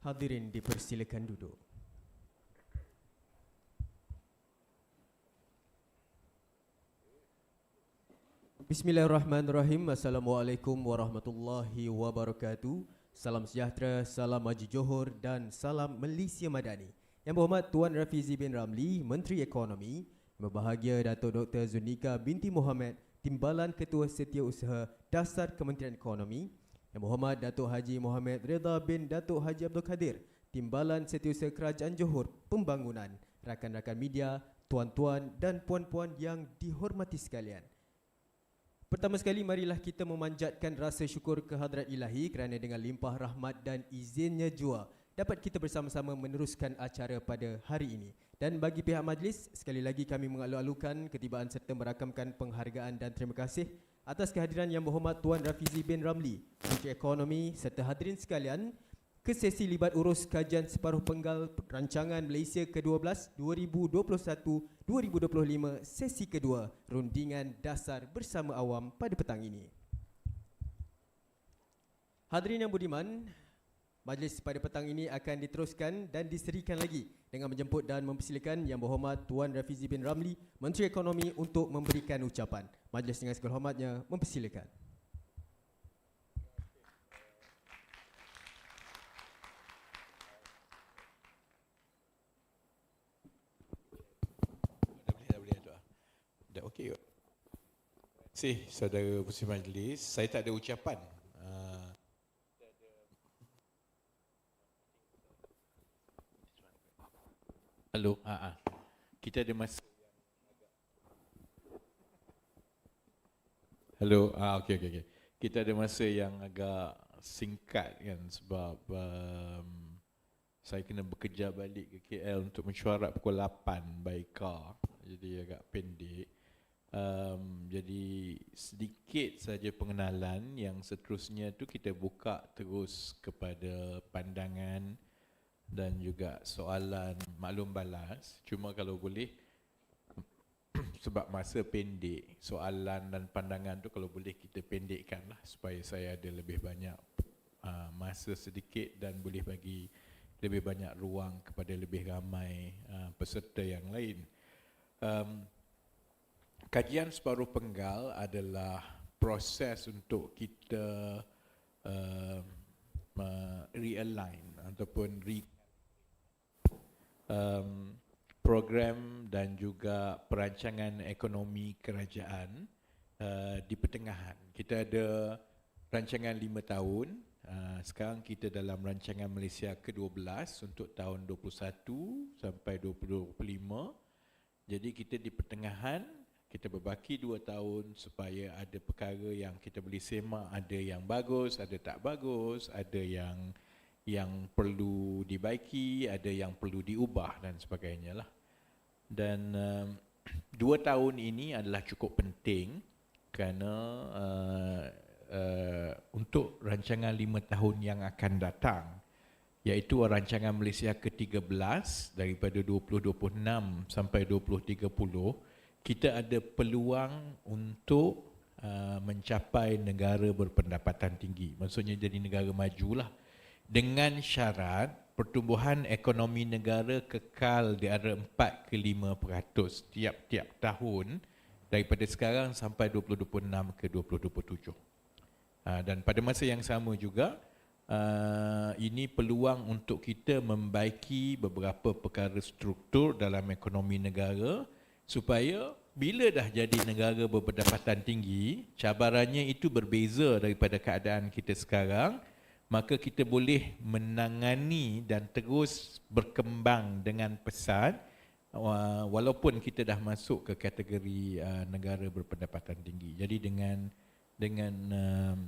Hadirin dipersilakan duduk. Bismillahirrahmanirrahim. Assalamualaikum warahmatullahi wabarakatuh. Salam sejahtera, salam maju Johor dan salam Malaysia Madani. Yang berhormat Tuan Rafizi bin Ramli, Menteri Ekonomi. Yang berbahagia Datuk Dr. Zunika binti Muhammad, Timbalan Ketua Setiausaha Dasar Kementerian Ekonomi. Yang berhormat Datuk Haji Muhammad Reda bin Datuk Haji Abdul Kadir, Timbalan Setiausaha Kerajaan Johor Pembangunan, rakan-rakan media, tuan-tuan dan puan-puan yang dihormati sekalian. Pertama sekali, marilah kita memanjatkan rasa syukur kehadrat ilahi kerana dengan limpah rahmat dan izinnya jua dapat kita bersama-sama meneruskan acara pada hari ini. Dan bagi pihak majlis, sekali lagi kami mengalu-alukan ketibaan serta merakamkan penghargaan dan terima kasih atas kehadiran Yang Berhormat Tuan Rafizi bin Ramli, Menteri Ekonomi, serta hadirin sekalian ke sesi libat urus kajian separuh Penggal Rancangan Malaysia ke-12 2021-2025 sesi kedua rundingan dasar bersama awam pada petang ini. Hadirin yang budiman, majlis pada petang ini akan diteruskan dan diserikan lagi dengan menjemput dan mempersilakan Yang Berhormat Tuan Rafizi bin Ramli, Menteri Ekonomi untuk memberikan ucapan. Majlis dengan segala hormatnya mempersilakan. Dah okey. Terima kasih saudara Pengerusi Majlis. Saya tak ada ucapan. Halo, kita ada masa yang agak... Halo, okey. Kita ada masa yang agak singkat kan sebab saya kena bekerja balik ke KL untuk mesyuarat pukul 8 by car. Jadi agak pendek. Jadi sedikit saja pengenalan, yang seterusnya tu kita buka terus kepada pandangan dan juga soalan maklum balas. Cuma kalau boleh, sebab masa pendek, soalan dan pandangan tu kalau boleh kita pendekkan lah supaya saya ada lebih banyak masa sedikit dan boleh bagi lebih banyak ruang kepada lebih ramai peserta yang lain. Kajian separuh Penggal adalah proses untuk kita realign ataupun program dan juga perancangan ekonomi kerajaan di pertengahan. Kita ada rancangan 5 tahun. Sekarang kita dalam rancangan Malaysia ke-12 untuk tahun 21 sampai 2025. Jadi kita di pertengahan, kita berbaki 2 tahun supaya ada perkara yang kita boleh semak, ada yang bagus, ada tak bagus, ada yang perlu dibaiki, ada yang perlu diubah dan sebagainya lah. Dan 2 tahun ini adalah cukup penting kerana untuk rancangan 5 tahun yang akan datang, iaitu rancangan Malaysia ke-13 daripada 2026 sampai 2030, kita ada peluang untuk mencapai negara berpendapatan tinggi. Maksudnya jadi negara majulah, dengan syarat pertumbuhan ekonomi negara kekal di antara 4 ke 5% tiap-tiap tahun daripada sekarang sampai 2026 ke 2027. Dan pada masa yang sama juga, ini peluang untuk kita membaiki beberapa perkara struktur dalam ekonomi negara supaya bila dah jadi negara berpendapatan tinggi, cabarannya itu berbeza daripada keadaan kita sekarang, maka kita boleh menangani dan terus berkembang dengan pesat walaupun kita dah masuk ke kategori negara berpendapatan tinggi. Jadi dengan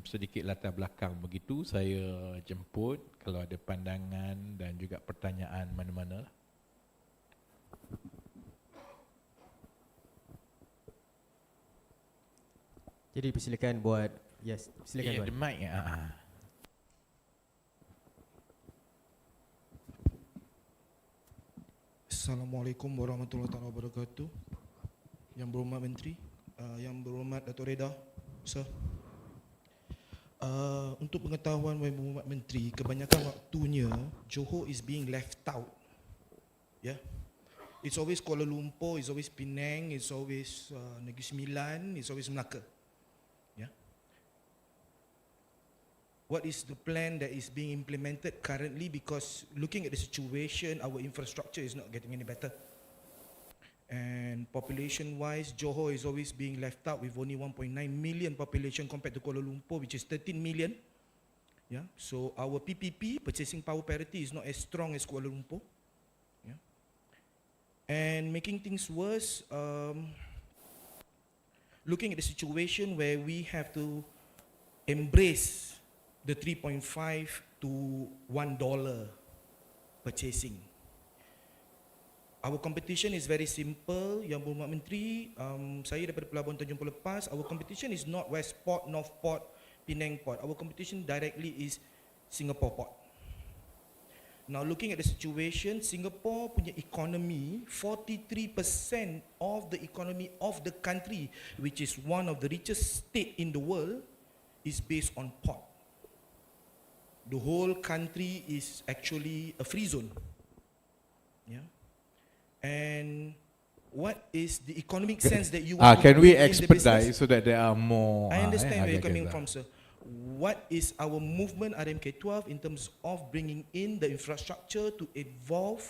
sedikit latar belakang begitu, saya jemput kalau ada pandangan dan juga pertanyaan mana-mana. Jadi persilakan buat, yes, silakan the mic. Assalamualaikum warahmatullahi wabarakatuh. Yang berhormat Menteri, yang berhormat Datuk Reda, Sir. Untuk pengetahuan Wahai Muhammad Menteri, kebanyakan waktunya Johor is being left out. Yeah. It's always Kuala Lumpur, it's always Penang, it's always Negeri Sembilan, it's always Melaka. Yeah. What is the plan that is being implemented currently? Because looking at the situation, our infrastructure is not getting any better. And population-wise, Johor is always being left out with only 1.9 million population compared to Kuala Lumpur, which is 13 million. Yeah. So our PPP, purchasing power parity, is not as strong as Kuala Lumpur. Yeah. And making things worse, looking at the situation where we have to embrace the 3.5 to $1 purchasing. Our competition is very simple, Yang Berhormat Menteri. Saya daripada Pelabuhan Tanjung Pelepas. Our competition is not West Port, North Port, Penang Port. Our competition directly is Singapore Port. Now looking at the situation, Singapore punya economy, 43% of the economy of the country, which is one of the richest state in the world, is based on port. The whole country is actually a free zone. Yeah. And what is the economic sense that you want to can we bring in the business? expedite so that there are more? I understand where you're coming from, sir. What is our movement RMK 12 in terms of bringing in the infrastructure to evolve,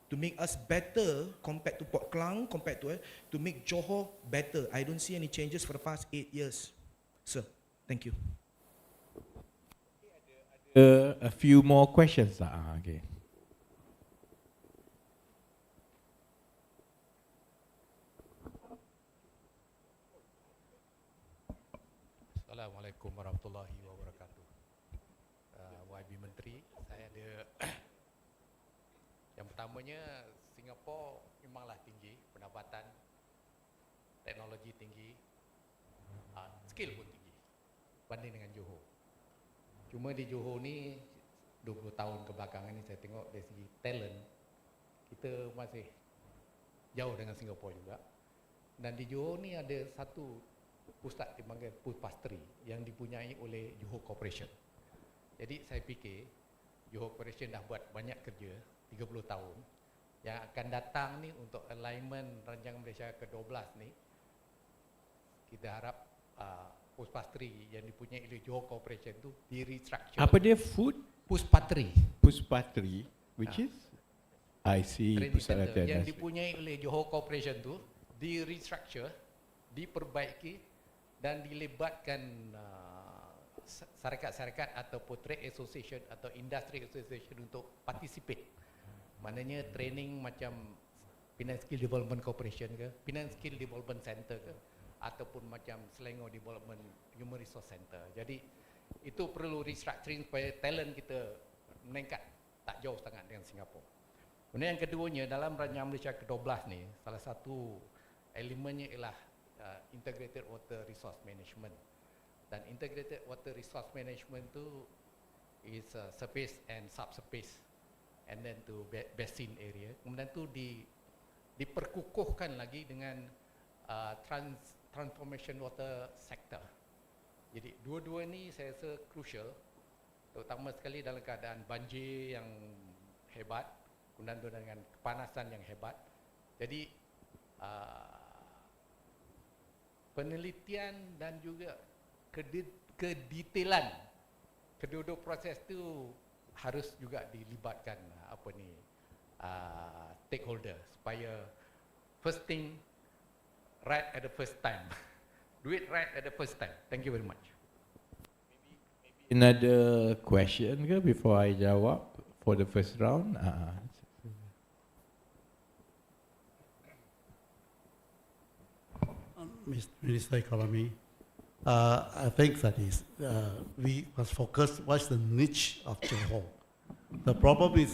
to make us better compared to Port Klang, compared to make Johor better? I don't see any changes for the past 8 years, sir. Thank you. A few more questions. Okay. Assalamualaikum warahmatullahi wabarakatuh. YB Menteri, saya ada yang pertamanya, Singapura memanglah tinggi pendapatan, teknologi tinggi, skill pun tinggi banding dengan Johor. Cuma di Johor ni 20 tahun kebelakangan ni saya tengok dari segi talent kita masih jauh dengan Singapura juga. Dan di Johor ni ada satu pusat dipanggil Pastry yang dipunyai oleh Johor Corporation. Jadi saya fikir Johor Corporation dah buat banyak kerja 30 tahun. Yang akan datang ni untuk alignment rancangan Malaysia ke-12 ni, kita harap Pastry yang dipunyai oleh Johor Corporation tu di restructure. Apa dia food? Pastry, which is? I see. Pusat latihan yang dipunyai oleh Johor Corporation tu di restructure, diperbaiki dan dilibatkan syarikat-syarikat ataupun trade association atau industry association untuk participate. Maknanya training macam Finance Skill Development Corporation ke, Finance Skill Development Center ke, ataupun macam Selangor Development Human Resource Center. Jadi itu perlu restructuring supaya talent kita meningkat tak jauh sangat dengan Singapura. Kemudian yang keduanya, dalam rancangan Malaysia ke-12 ni, salah satu elemennya ialah Integrated Water Resource Management. Dan Integrated Water Resource Management tu is surface and subsurface, and then to basin area. Kemudian tu diperkukuhkan lagi dengan transformation water sector. Jadi dua-dua ni saya rasa crucial, terutama sekali dalam keadaan banjir yang hebat, kemudian dengan kepanasan yang hebat. Jadi penelitian dan juga kedetailan kedua-dua proses tu harus juga dilibatkan stakeholder supaya first thing right at the first time. Do it right at the first time. Thank you very much. Another question ke before I jawab for the first round? Minister Economy, I think that is we must focus what's the niche of Johor. The problem is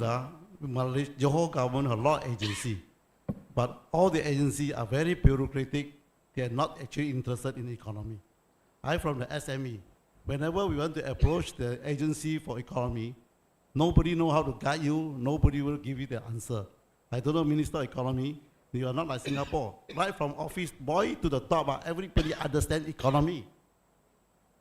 Johor government has a lot of agency, but all the agencies are very bureaucratic. They are not actually interested in the economy. I'm from the SME. Whenever we want to approach the agency for economy, nobody know how to guide you. Nobody will give you the answer. I don't know, Minister of Economy. You are not like Singapore. Right from office boy to the top, everybody understand economy.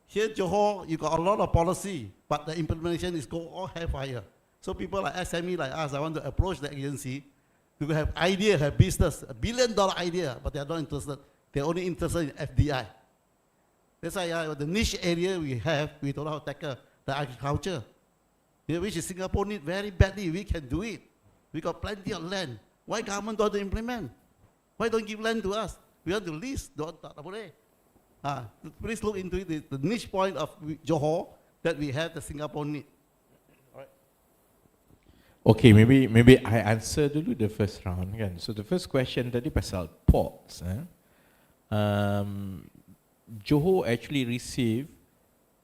Here, Johor, you got a lot of policy, but the implementation is go all haywire. So people like SME like us, I want to approach the agency. You have idea, have business, $1 billion idea, but they are not interested. They're only interested in FDI. That's why the niche area we have, we don't know how to tackle the agriculture, which is Singapore need very badly. We can do it. We got plenty of land. Why government don't implement? Why don't give land to us? We want to lease. Tak boleh. Please look into it. The niche point of Johor that we have the Singapore need. Okay, maybe I answer dulu the first round kan. So the first question tadi pasal ports. Johor actually receive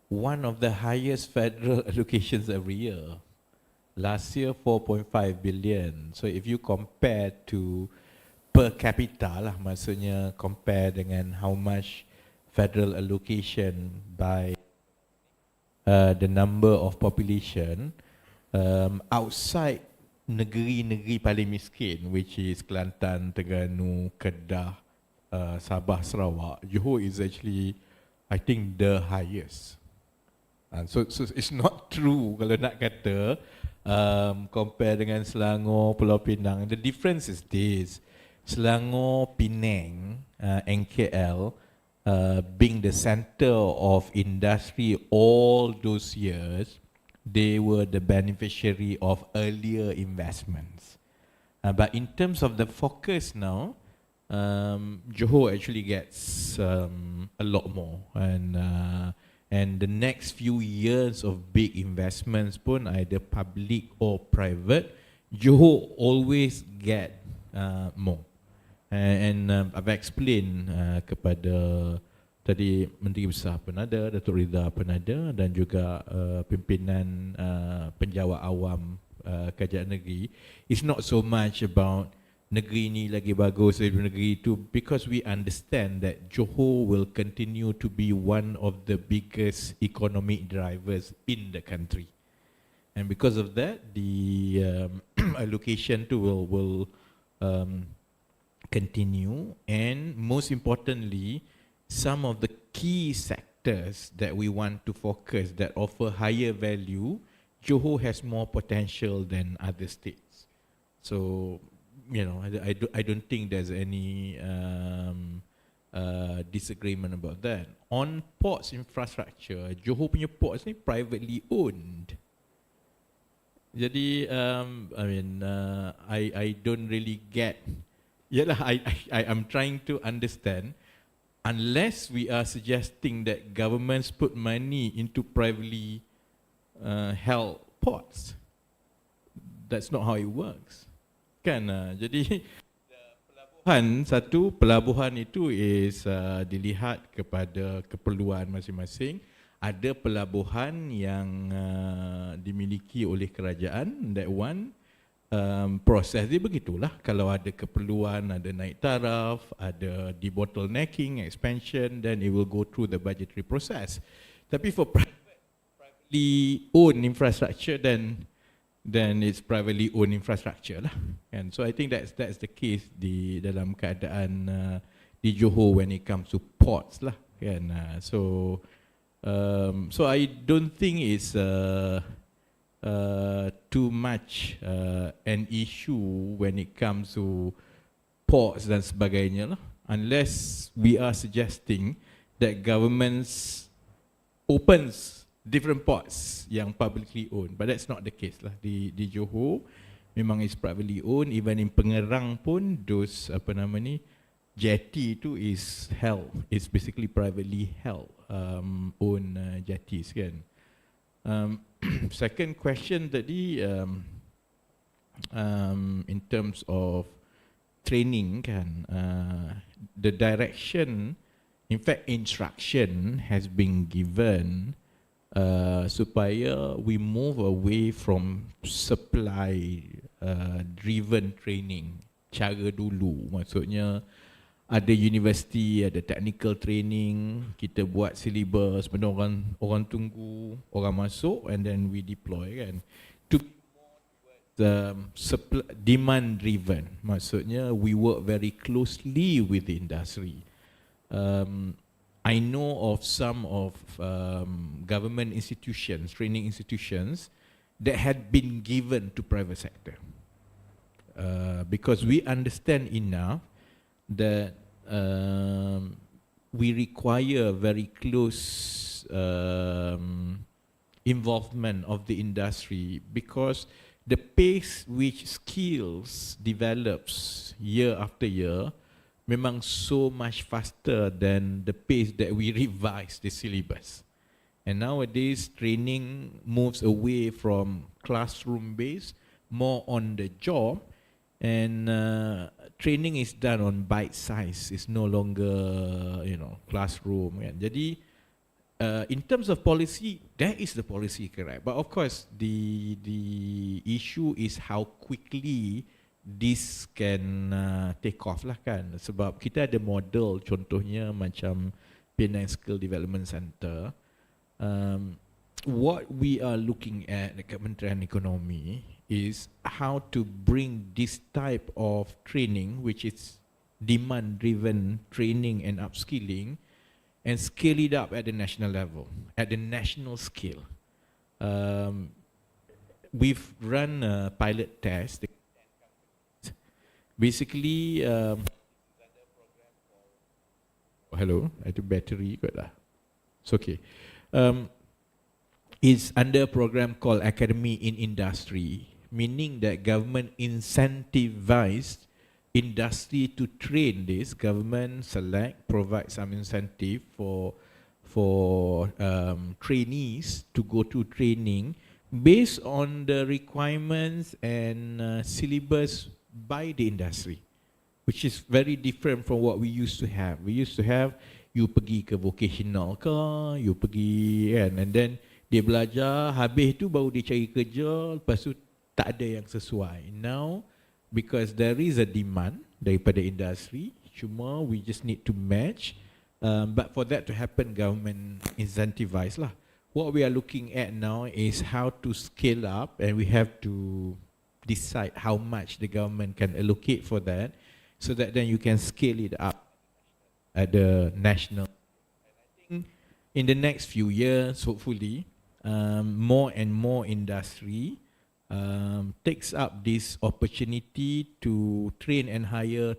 one of the highest federal allocations every year. Last year 4.5 billion. So if you compare to per capita lah, maksudnya compare dengan how much federal allocation by the number of population, outside negeri-negeri paling miskin, which is Kelantan, Terengganu, Kedah, Sabah, Sarawak, Johor is actually, I think, the highest. So it's not true kalau nak kata compare dengan Selangor, Pulau Pinang. The difference is this: Selangor, Penang, and KL, being the center of industry all those years, they were the beneficiary of earlier investments. But in terms of the focus now, Johor actually gets a lot more, and the next few years of big investments pun either public or private, Johor always get more. And I've explained kepada tadi Menteri Besar pun ada, Datuk Ridha pun ada, dan juga pimpinan penjawat awam Kajian Negeri. It's not so much about negeri ni lagi bagus dari negeri itu, because we understand that Johor will continue to be one of the biggest economic drivers in the country. And because of that, the allocation too will continue, and most importantly, some of the key sectors that we want to focus that offer higher value, Johor has more potential than other states. So, you know, I don't think there's any disagreement about that. On ports infrastructure, Johor punya ports ni privately owned. Jadi, I don't really get. Yalah, I'm trying to understand. Unless we are suggesting that governments put money into privately held ports, that's not how it works. Kan? Jadi pelabuhan itu is dilihat kepada keperluan masing-masing. Ada pelabuhan yang dimiliki oleh kerajaan, that one proses dia begitulah. Kalau ada keperluan, ada naik taraf, ada debottlenecking, expansion, then it will go through the budgetary process. Tapi for privately owned infrastructure, then it's privately owned infrastructure lah. And so I think that's the case di dalam keadaan di Johor when it comes to ports lah. Kan? So I don't think it's too much an issue when it comes to ports dan sebagainya lah, unless we are suggesting that governments opens different ports yang publicly owned, but that's not the case lah. Di Johor memang is privately owned. Even in Pengerang pun those jetty tu is held, it's basically privately held own jetties kan. Second question tadi, in terms of training kan, the direction, in fact instruction has been given supaya we move away from supply driven training cara dulu. Maksudnya ada universiti, ada technical training, kita buat syllabus, benda orang tunggu, orang masuk, and then we deploy kan. To the demand driven, maksudnya we work very closely with the industry. I know of some of government institutions, training institutions, that had been given to private sector. Because we understand enough that we require very close involvement of the industry, because the pace which skills develops year after year memang so much faster than the pace that we revise the syllabus. And nowadays training moves away from classroom based, more on the job, and training is done on bite size. It's no longer, classroom. Kan. Jadi in terms of policy, that is the policy, correct. But of course, the issue is how quickly this can take off lah kan. Sebab kita ada model, contohnya macam Penang Skill Development Center. What we are looking at the Kementerian Ekonomi is how to bring this type of training, which is demand-driven training and upskilling, and scale it up at the national level, at the national scale. We've run a pilot test. Basically, hello, I have battery got lah. It's okay. It's under a program called Academy in Industry, meaning that government incentivized industry to train this. Government provide some incentive for trainees to go to training based on the requirements and syllabus by the industry, which is very different from what we used to have. We used to have, you pergi ke vocational ke, you pergi kan, and then dia belajar, habis tu baru dia cari kerja, lepas tu tak ada yang sesuai. Now, because there is a demand daripada industri, cuma we just need to match, but for that to happen, government incentivize lah. What we are looking at now is how to scale up, and we have to decide how much the government can allocate for that, so that then you can scale it up at the national. And I think in the next few years, hopefully, more and more industry takes up this opportunity to train and hire,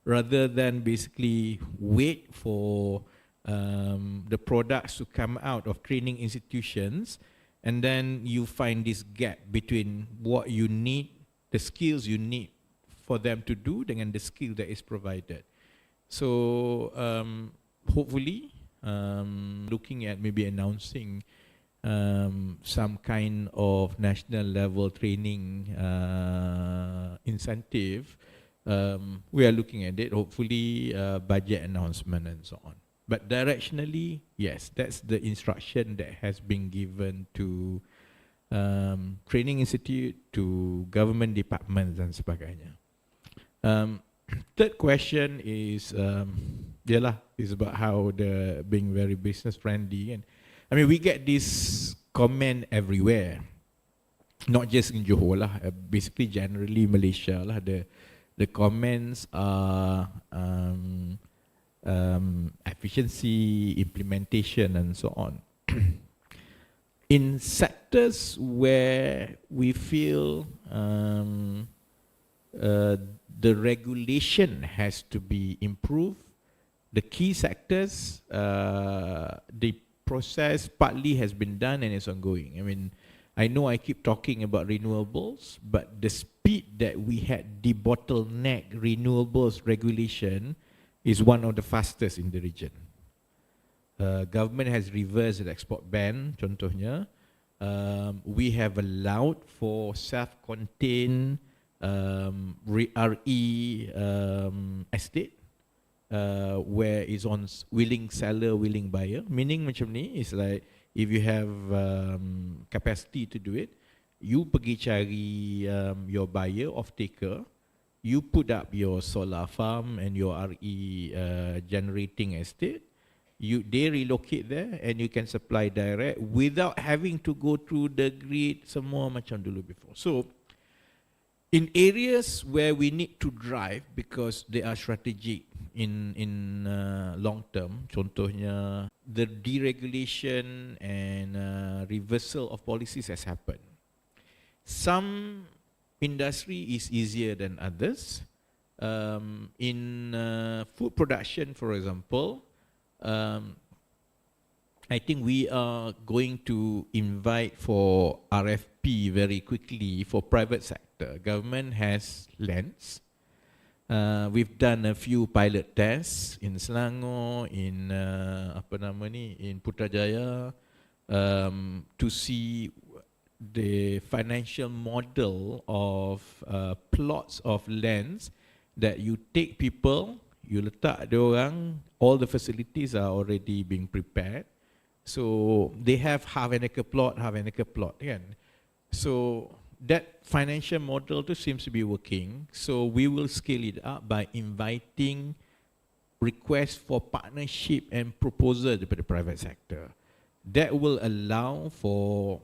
rather than basically wait for the products to come out of training institutions, and then you find this gap between what you need, the skills you need for them to do, dengan the skill that is provided. So hopefully, looking at maybe announcing some kind of national level training incentive, we are looking at it, hopefully budget announcement and so on. But directionally, yes, that's the instruction that has been given to training institute, to government departments dan sebagainya. Third question is, is about how the being very business friendly. And I mean, we get this comment everywhere, not just in Johor lah, basically generally Malaysia lah. The comments are efficiency, implementation, and so on. In sectors where we feel the regulation has to be improved, the key sectors, the process partly has been done and is ongoing. I mean, I know I keep talking about renewables, but the speed that we had debottleneck renewables regulation is one of the fastest in the region. Government has reversed the export ban, contohnya. We have allowed for self-contained RE estate, where is on willing seller, willing buyer. Meaning macam ni, is like if you have capacity to do it, you pergi cari your buyer, off-taker, you put up your solar farm and your RE generating estate, they relocate there and you can supply direct without having to go through the grid, semua macam dulu before. So, in areas where we need to drive because they are strategic, in long term. Contohnya, the deregulation and reversal of policies has happened. Some industry is easier than others. In food production, for example, I think we are going to invite for RFP very quickly for private sector. Government has lands. We've done a few pilot tests in Selangor, in in Putrajaya, to see the financial model of plots of lands that you take people, you letak dia orang, all the facilities are already being prepared. So they have half an acre plot, kan? So that financial model too seems to be working. So we will scale it up by inviting requests for partnership and proposal daripada private sector. That will allow for,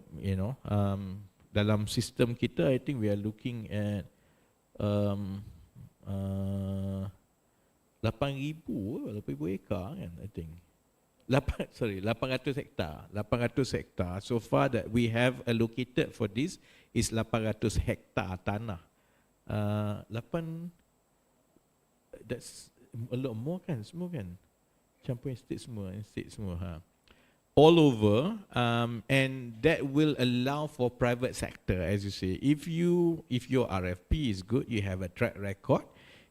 dalam sistem kita, I think we are looking at 8,000 ekar kan, I think. 800 hektar. 800 hektar. So far that we have allocated for this is 800 hektar tanah. 8, that's a lot more kan, semua kan? Campur estate semua, all over, and that will allow for private sector, as you say. If your RFP is good, you have a track record,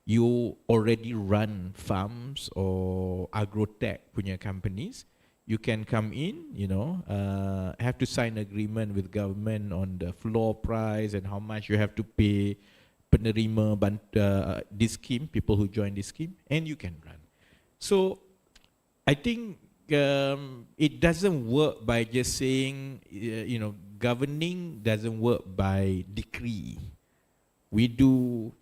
you already run farms or agrotech punya companies, you can come in, have to sign agreement with government on the floor price and how much you have to pay penerima this scheme, people who join this scheme, and you can run. So I think it doesn't work by just saying, governing doesn't work by decree. We do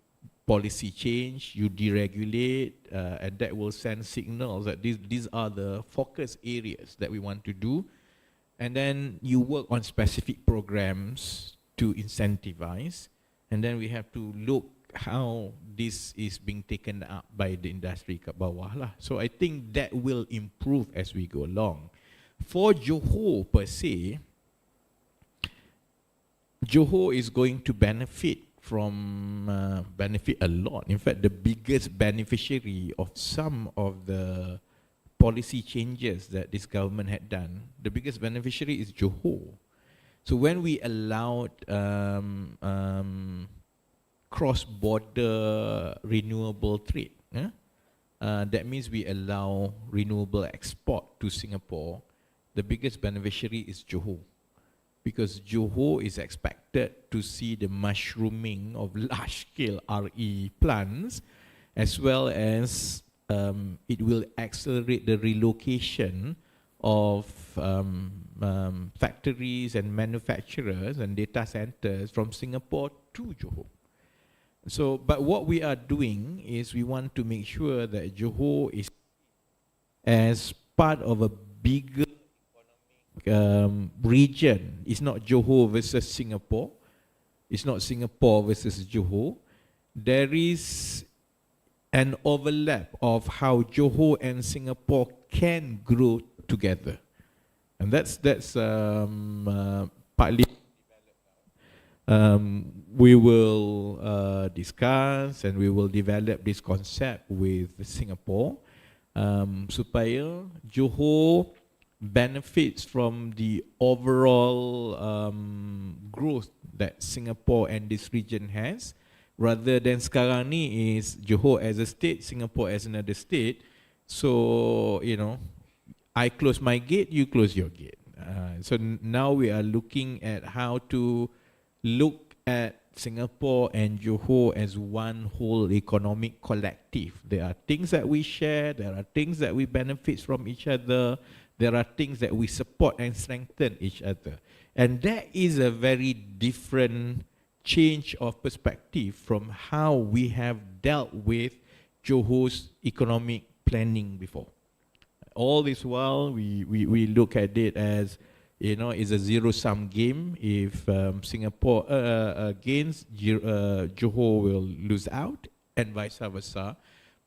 policy change, you deregulate, and that will send signals that these are the focus areas that we want to do. And then you work on specific programs to incentivize. And then we have to look how this is being taken up by the industry kat bawah lah. So I think that will improve as we go along. For Johor per se, Johor is going to benefit a lot. In fact, the biggest beneficiary of some of the policy changes that this government had done, the biggest beneficiary is Johor. So when we allowed cross-border renewable trade, that means we allow renewable export to Singapore, the biggest beneficiary is Johor. Because Johor is expected to see the mushrooming of large-scale RE plants, as well as it will accelerate the relocation of factories and manufacturers and data centers from Singapore to Johor. So, but what we are doing is we want to make sure that Johor is as part of a bigger region. It's not Johor versus Singapore. It's not Singapore versus Johor. There is an overlap of how Johor and Singapore can grow together, and that's partly we will discuss and we will develop this concept with Singapore, supaya Johor benefits from the overall growth that Singapore and this region has, rather than sekarang ni is Johor as a state, Singapore as another state. So, I close my gate, you close your gate. So now we are looking at how to look at Singapore and Johor as one whole economic collective. There are things that we share, there are things that we benefit from each other, there are things that we support and strengthen each other. And that is a very different change of perspective from how we have dealt with Johor's economic planning before. All this while, we look at it as, it's a zero-sum game. If Singapore gains, Johor will lose out, and vice versa.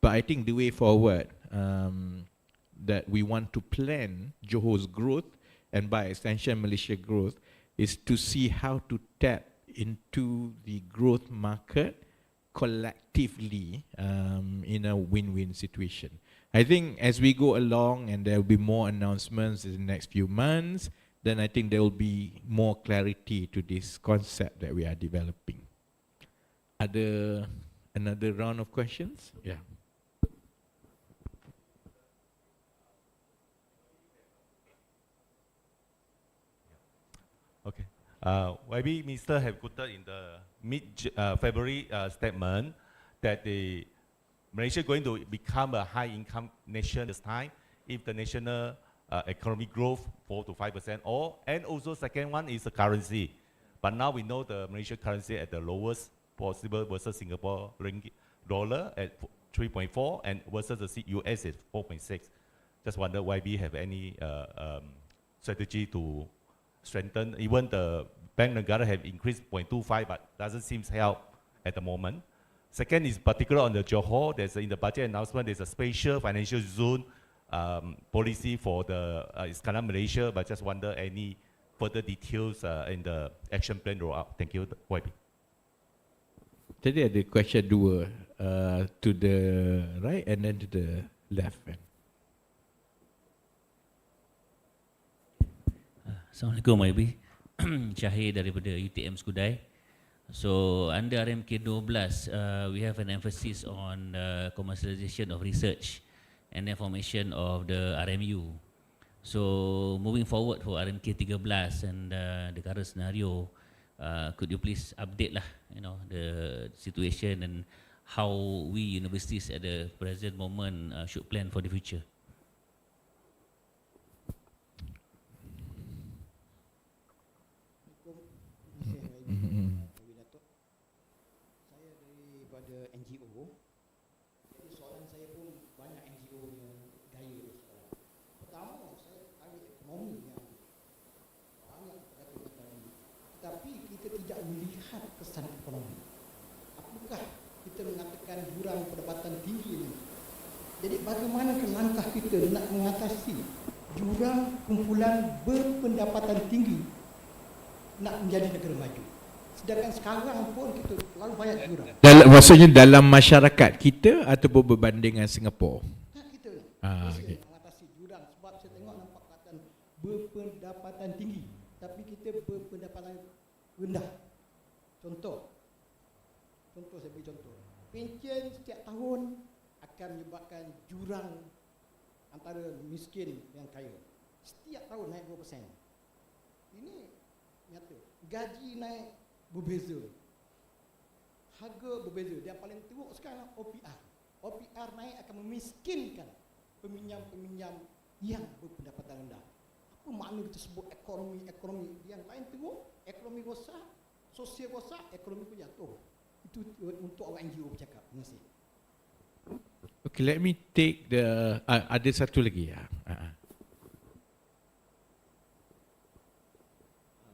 But I think the way forward that we want to plan Johor's growth and by extension Malaysia growth is to see how to tap into the growth market collectively in a win-win situation. I think as we go along and there will be more announcements in the next few months, then I think there will be more clarity to this concept that we are developing. Another round of questions? Yeah. Okay. YB Minister have quoted in the mid-February statement that the Malaysia going to become a high-income nation this time if the national economic growth 4 to 5%. And also second one is the currency. But now we know the Malaysian currency at the lowest possible versus Singapore ringgit dollar at 3.4 and versus the US at 4.6. Just wonder YB have any strategy to strengthen. Even the Bank Negara have increased 0.25 but doesn't seem to help at the moment. Second is particular on the Johor. There's in the budget announcement there's a spatial financial zone policy for the Iskandar Malaysia, but just wonder any further details in the action plan rollout. Thank you, YB. Tadi ada question dua, to the right and then to the left. Assalamualaikum YB. Syahir daripada UTM Skudai. So under RMK 12, we have an emphasis on commercialization of research and then formation of the RMU. So moving forward for RMK 13 and the current scenario, could you please update lah, the situation and how we universities at the present moment should plan for the future? Saya daripada NGO. Jadi soalan saya pun banyak NGO yang gaya dia soalan. Pertama, saya tarik ekonomi yang banyak perkataan tadi. Tapi kita tidak melihat kesan ekonomi. Apakah kita mengatakan jurang pendapatan tinggi ini? Jadi bagaimana langkah kita nak mengatasi jurang kumpulan berpendapatan tinggi nak menjadi negara maju? Sedangkan sekarang pun kita terlalu banyak jurang. Maksudnya dalam masyarakat kita ataupun berbanding dengan Singapura? Kita Okay. mengatasi jurang sebab saya tengok nampak kata berpendapatan tinggi tapi kita berpendapatan rendah. Contoh saya beri contoh. Pencen setiap tahun akan menyebabkan jurang antara miskin dan kaya. Setiap tahun naik 2%. Ini nyata. Gaji naik berbeza. Harga berbeza. Yang paling teruk sekarang OPR. OPR naik akan memiskinkan peminjam-peminjam yang berpendapatan rendah. Apa makna kita sebut ekonomi? Yang lain teruk, ekonomi rosak, sosial rosak, ekonomi pun jatuh. Itu untuk orang NGO bercakap. Terima kasih. Okay, let me take the ada satu lagi ya.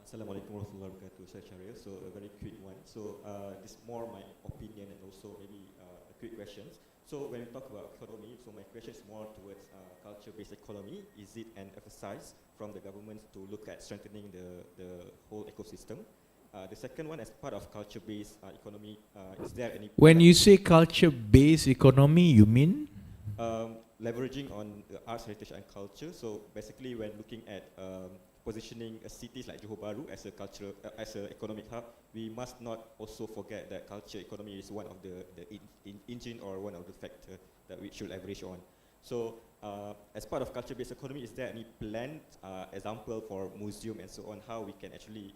Assalamualaikum warahmatullahi wabarakatuh. Saya Syaril. So a very quick one. So this more my opinion and also maybe a quick questions. So when we talk about economy, so my question is more towards culture-based economy. Is it an exercise from the government to look at strengthening the whole ecosystem? The second one, as part of culture-based economy, is there any... When you say culture-based economy, you mean? Leveraging on the arts, heritage and culture. So basically when looking at positioning cities like Johor Bahru as a cultural, as an economic hub, we must not also forget that culture economy is one of the engine or one of the factor that we should leverage on. So as part of culture-based economy, is there any planned example for museum and so on, how we can actually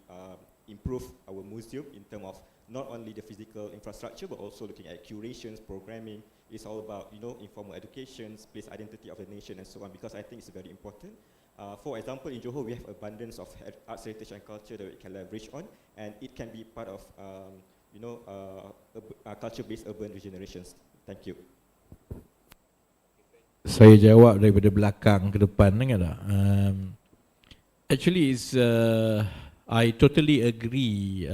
improve our museum in terms of not only the physical infrastructure but also looking at curations, programming. It's all about informal education, place identity of the nation and so on, because I think it's very important. For example, in Johor we have abundance of arts, heritage and culture that we can leverage on, and it can be part of culture-based urban regenerations. Thank you. Saya jawab daripada belakang ke depan, dengar tak? Actually, I totally agree.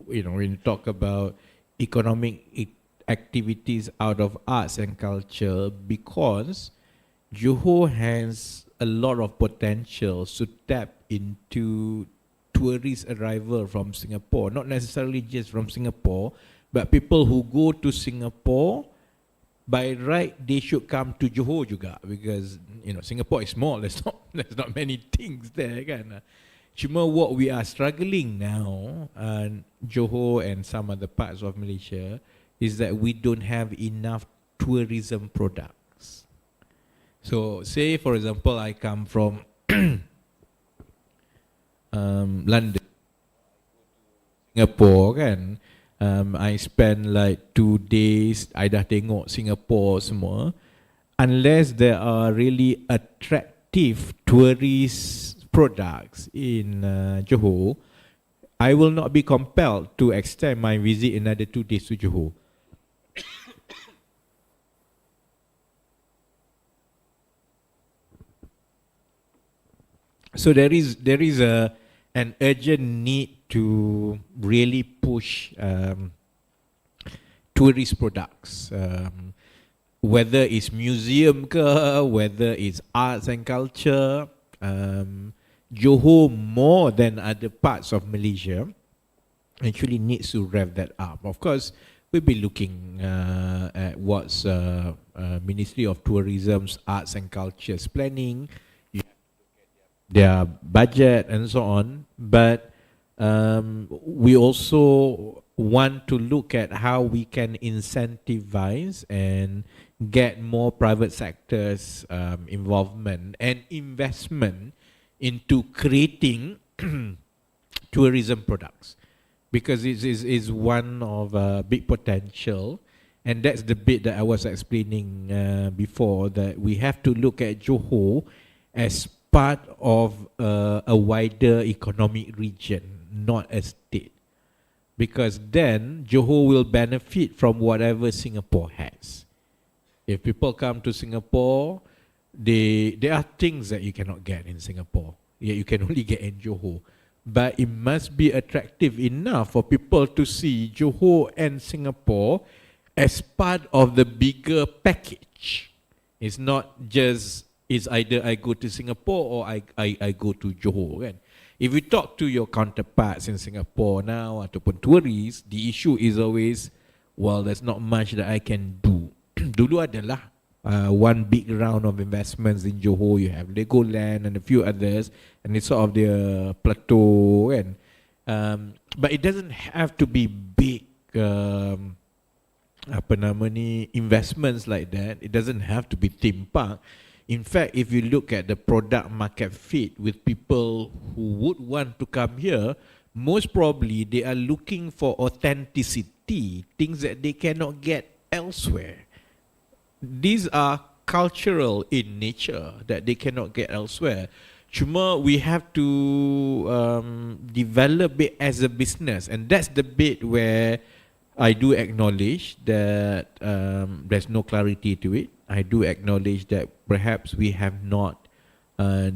When you talk about economic activities out of arts and culture because Johor has a lot of potential to tap into tourist arrival from Singapore, not necessarily just from Singapore, but people who go to Singapore, by right they should come to Johor juga, because Singapore is small, there's not many things there kan. Cuma what we are struggling now, Johor and some other parts of Malaysia, is that we don't have enough tourism products. So say for example I come from London, Singapore kan, I spend like 2 days, I dah tengok Singapore semua. Unless there are really attractive tourist products in Johor, I will not be compelled to extend my visit another 2 days to Johor. So there is an urgent need to really push tourist products, whether it's museum ke, whether it's arts and culture. Johor, more than other parts of Malaysia, actually needs to rev that up. Of course, we'll be looking at what's Ministry of Tourism's Arts and Culture's planning, their budget and so on, but we also want to look at how we can incentivize and get more private sectors involvement and investment into creating tourism products, because it is one of big potential, and that's the bit that I was explaining before, that we have to look at Johor as part of a wider economic region, not a state. Because then Johor will benefit from whatever Singapore has. If people come to Singapore, there are things that you cannot get in Singapore. Yeah, you can only get in Johor. But it must be attractive enough for people to see Johor and Singapore as part of the bigger package. It's not just, it's either I go to Singapore or I go to Johor kan. If you talk to your counterparts in Singapore now ataupun tourists, the issue is always, well, there's not much that I can do. Dulu adalah one big round of investments in Johor. You have Legoland and a few others, and it's sort of the plateau kan. But it doesn't have to be big investments like that. It doesn't have to be theme park. In fact, if you look at the product market fit with people who would want to come here, most probably they are looking for authenticity, things that they cannot get elsewhere. These are cultural in nature that they cannot get elsewhere. Cuma we have to develop it as a business, and that's the bit where I do acknowledge that there's no clarity to it. I do acknowledge that perhaps we have not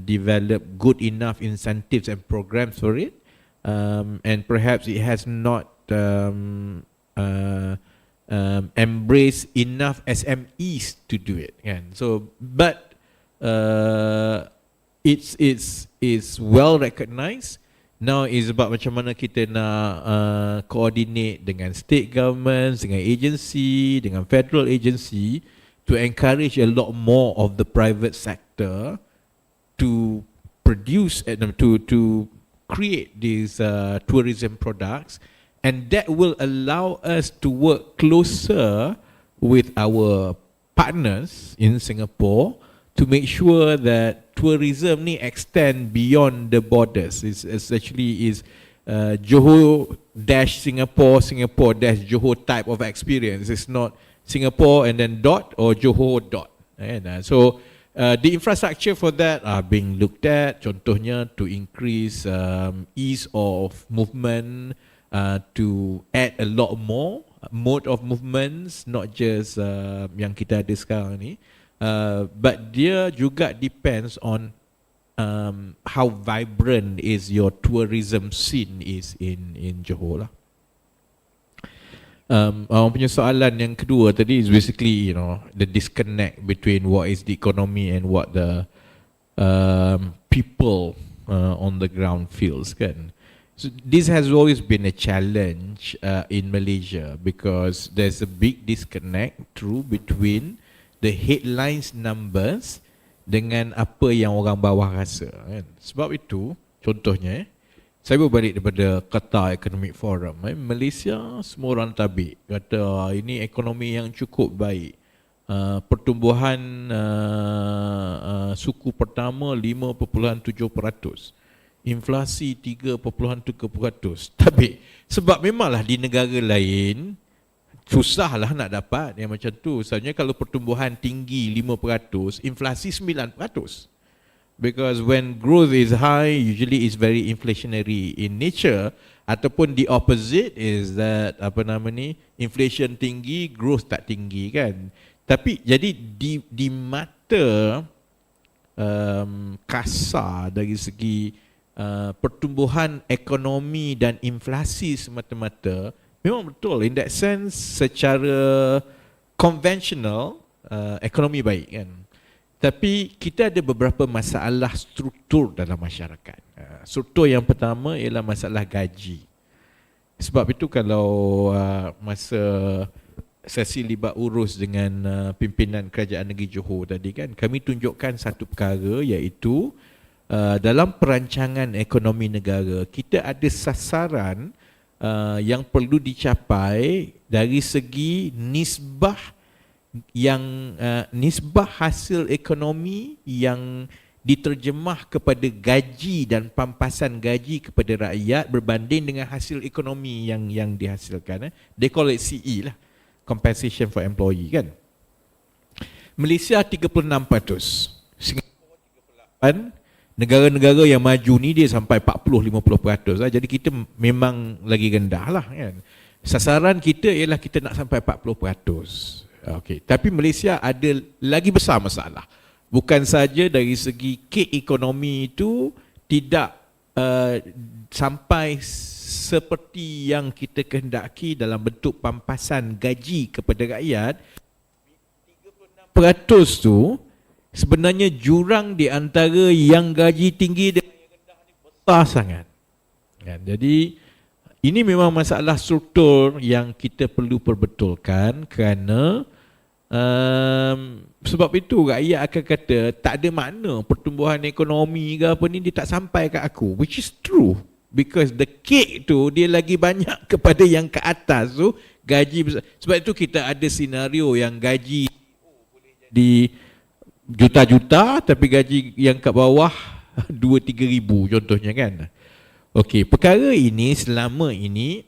developed good enough incentives and programs for it, and perhaps it has not embraced enough SMEs to do it. So, but it's well recognized. Now is about macam mana kita nak coordinate dengan state governments, dengan agency, dengan federal agency, to encourage a lot more of the private sector to produce and to create these tourism products, and that will allow us to work closer with our partners in Singapore to make sure that tourism ni extend beyond the borders. It's actually Johor-Singapore, Singapore-Johor type of experience. It's not Singapore and then dot or Johor dot. And so the infrastructure for that are being looked at. Contohnya to increase ease of movement, to add a lot more mode of movements, not just yang kita ada sekarang ni. But dia juga depends on how vibrant is your tourism scene is in Johor lah. Orang punya soalan yang kedua tadi is basically, the disconnect between what is the economy and what the people on the ground feels, kan. So this has always been a challenge in Malaysia because there's a big disconnect between the headlines numbers dengan apa yang orang bawah rasa, kan. Sebab itu, contohnya, saya berbalik daripada Qatar Economic Forum. Malaysia semua orang tabik, kata ini ekonomi yang cukup baik. Pertumbuhan suku pertama 5.7%. Inflasi 3.3%. Tapi sebab memanglah di negara lain susahlah nak dapat yang macam tu. Sebenarnya kalau pertumbuhan tinggi 5%, inflasi 9%. Because when growth is high, usually it's very inflationary in nature. Ataupun the opposite is that inflation tinggi, growth tak tinggi, kan. Tapi jadi di mata kasar dari segi pertumbuhan ekonomi dan inflasi semata-mata, memang betul. In that sense, secara konvensional, ekonomi baik, kan. Tapi kita ada beberapa masalah struktur dalam masyarakat. Struktur yang pertama ialah masalah gaji. Sebab itu kalau masa sesi Libat Urus dengan pimpinan Kerajaan Negeri Johor tadi, kan, kami tunjukkan satu perkara, iaitu dalam perancangan ekonomi negara, kita ada sasaran yang perlu dicapai dari segi nisbah hasil ekonomi yang diterjemah kepada gaji dan pampasan gaji kepada rakyat berbanding dengan hasil ekonomi yang dihasilkan. They call it CE lah, compensation for employee, kan. Malaysia 36%, Singapura 38%, negara-negara yang maju ni dia sampai 40-50% lah. Jadi kita memang lagi rendah lah, kan. Sasaran kita ialah kita nak sampai 40%. Okey, tapi Malaysia ada lagi besar masalah. Bukan saja dari segi kek ekonomi itu tidak sampai seperti yang kita kehendaki dalam bentuk pampasan gaji kepada rakyat. 36% tu sebenarnya jurang di antara yang gaji tinggi dan yang rendah ni besar sangat. Jadi ini memang masalah struktur yang kita perlu perbetulkan, kerana sebab itu rakyat akan kata tak ada makna pertumbuhan ekonomi ke apa ni, dia tak sampai kat aku, which is true, because the cake tu dia lagi banyak kepada yang ke atas tu gaji besar. Sebab itu kita ada senario yang gaji boleh jadi juta-juta tapi gaji yang kat bawah 2-3 ribu contohnya, kan. Okey, perkara ini selama ini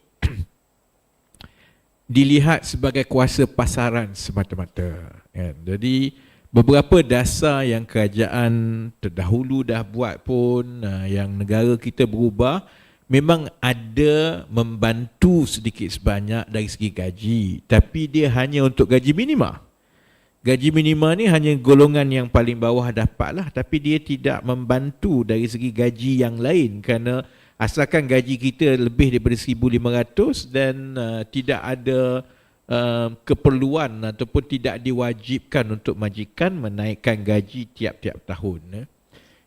dilihat sebagai kuasa pasaran semata-mata, kan. Jadi beberapa dasar yang kerajaan terdahulu dah buat pun, yang negara kita berubah, memang ada membantu sedikit sebanyak dari segi gaji, tapi dia hanya untuk gaji minima. Gaji minima ni hanya golongan yang paling bawah dapatlah, tapi dia tidak membantu dari segi gaji yang lain, kerana asalkan gaji kita lebih daripada 1,500 dan tidak ada keperluan ataupun tidak diwajibkan untuk majikan menaikkan gaji tiap-tiap tahun.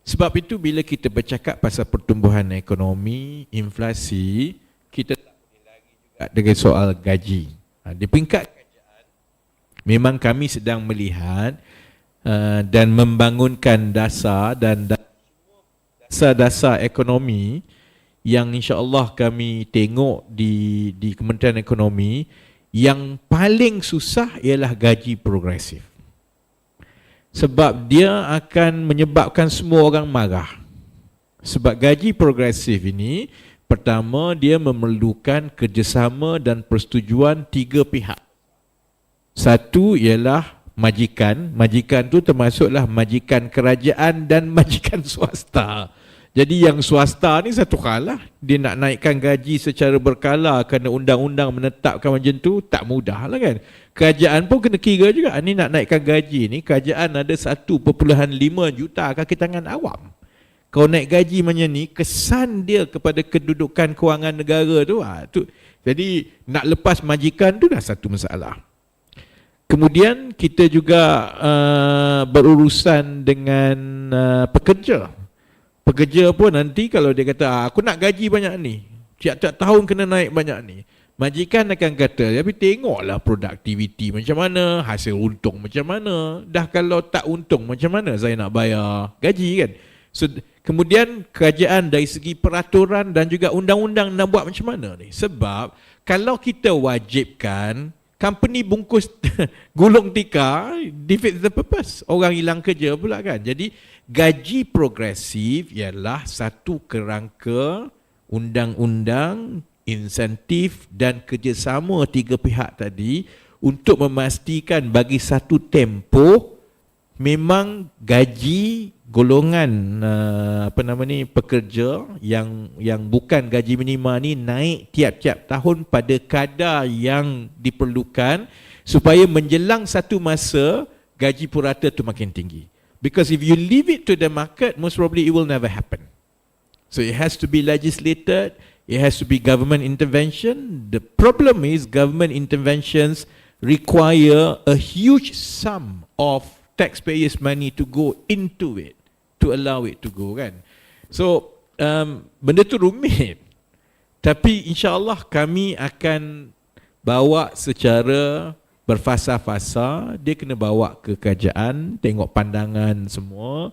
Sebab itu bila kita bercakap pasal pertumbuhan ekonomi, inflasi, kita tak boleh lari juga dengan soal gaji. Di peringkat kerajaan, memang kami sedang melihat dan membangunkan dasar dan dasar-dasar ekonomi yang insya-Allah kami tengok di Kementerian Ekonomi. Yang paling susah ialah gaji progresif. Sebab dia akan menyebabkan semua orang marah. Sebab gaji progresif ini, pertama dia memerlukan kerjasama dan persetujuan 3 pihak. Satu ialah majikan. Majikan tu termasuklah majikan kerajaan dan majikan swasta. Jadi yang swasta ni satu hal lah. Dia nak naikkan gaji secara berkala kerana undang-undang menetapkan macam tu, tak mudah lah, kan. Kerajaan pun kena kira juga. Ni nak naikkan gaji ni, kerajaan ada 1.5 juta kaki tangan awam. Kalau naik gaji macam ni, kesan dia kepada kedudukan kewangan negara tu, Jadi nak lepas majikan tu dah satu masalah. Kemudian kita juga berurusan dengan pekerja. Pekerja pun nanti kalau dia kata aku nak gaji banyak ni, tiap-tiap tahun kena naik banyak ni, majikan akan kata tapi tengoklah produktiviti macam mana, hasil untung macam mana. Dah kalau tak untung macam mana saya nak bayar gaji kan. So kemudian kerajaan dari segi peraturan dan juga undang-undang nak buat macam mana ni. Sebab kalau kita wajibkan company bungkus gulung tikar, defeats the purpose. Orang hilang kerja pula kan. Jadi gaji progresif ialah satu kerangka undang-undang, insentif dan kerjasama tiga pihak tadi untuk memastikan bagi satu tempoh memang gaji golongan pekerja yang bukan gaji minima ni naik tiap-tiap tahun pada kadar yang diperlukan supaya menjelang satu masa gaji purata tu makin tinggi. Because if you leave it to the market, most probably it will never happen. So it has to be legislated, it has to be government intervention. The problem is government interventions require a huge sum of taxpayers' money to go into it, to allow it to go kan. So benda tu rumit. Tapi insya-Allah kami akan bawa secara berfasa-fasa. Dia kena bawa ke kerajaan, tengok pandangan semua.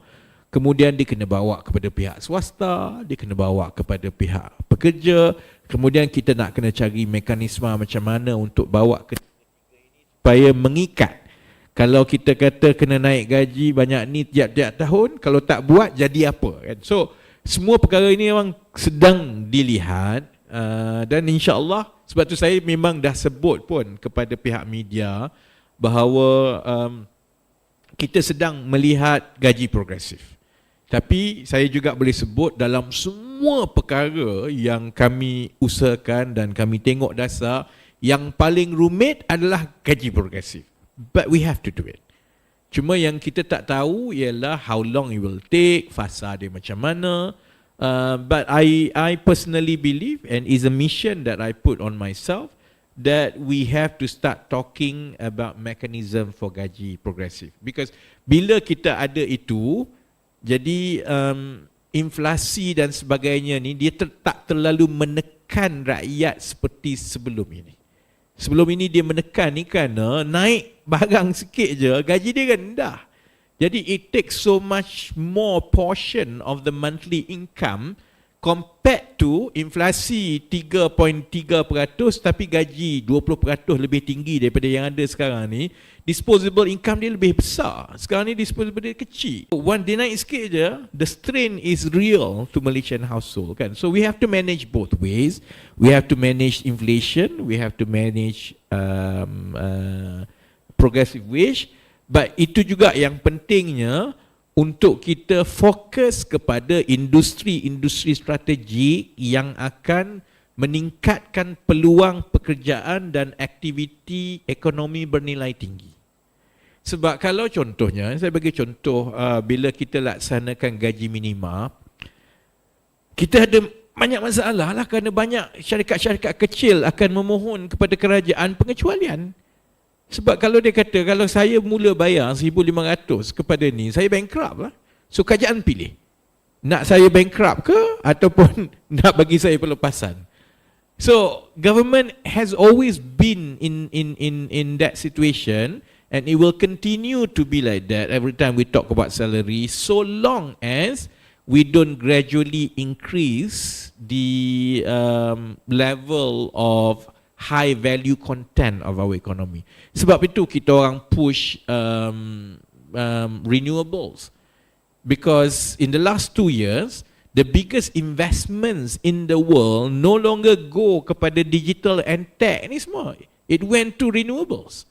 Kemudian dia kena bawa kepada pihak swasta, dia kena bawa kepada pihak pekerja. Kemudian kita nak kena cari mekanisme macam mana untuk bawa ke supaya mengikat. Kalau kita kata kena naik gaji banyak ni tiap-tiap tahun, kalau tak buat jadi apa kan. So semua perkara ini memang sedang dilihat dan insya-Allah sebab tu saya memang dah sebut pun kepada pihak media bahawa kita sedang melihat gaji progresif. Tapi saya juga boleh sebut dalam semua perkara yang kami usahakan dan kami tengok dasar, yang paling rumit adalah gaji progresif. But we have to do it. Cuma yang kita tak tahu ialah how long it will take, fasa dia macam mana. But I personally believe, and is a mission that I put on myself, that we have to start talking about mechanism for gaji progresif. Because bila kita ada itu, jadi inflasi dan sebagainya ni dia tak terlalu menekan rakyat seperti sebelum ini. Sebelum ini dia menekan ni kerana naik barang sikit je, gaji dia rendah. Jadi it takes so much more portion of the monthly income compared to inflasi 3.3% tapi gaji 20% lebih tinggi daripada yang ada sekarang ni. Disposable income dia lebih besar. Sekarang ni disposable dia kecil. One dia naik sikit je, the strain is real to Malaysian household kan. So we have to manage both ways. We have to manage inflation, we have to manage progressive wage. But itu juga yang pentingnya untuk kita fokus kepada industri-industri strategik yang akan meningkatkan peluang pekerjaan dan aktiviti ekonomi bernilai tinggi. Sebab kalau contohnya, saya bagi contoh bila kita laksanakan gaji minima, kita ada banyak masalah lah kerana banyak syarikat-syarikat kecil akan memohon kepada kerajaan pengecualian. Sebab kalau dia kata, kalau saya mula bayar 1,500 kepada ni, saya bankrupt lah. So kerajaan pilih, nak saya bankrupt ke ataupun nak bagi saya pelepasan. So government has always been in that situation, and it will continue to be like that every time we talk about salary, so long as we don't gradually increase the level of high value content of our economy. Sebab itu kita orang push renewables, because in the last 2 years the biggest investments in the world no longer go kepada digital and tech ni semua. It went to renewables.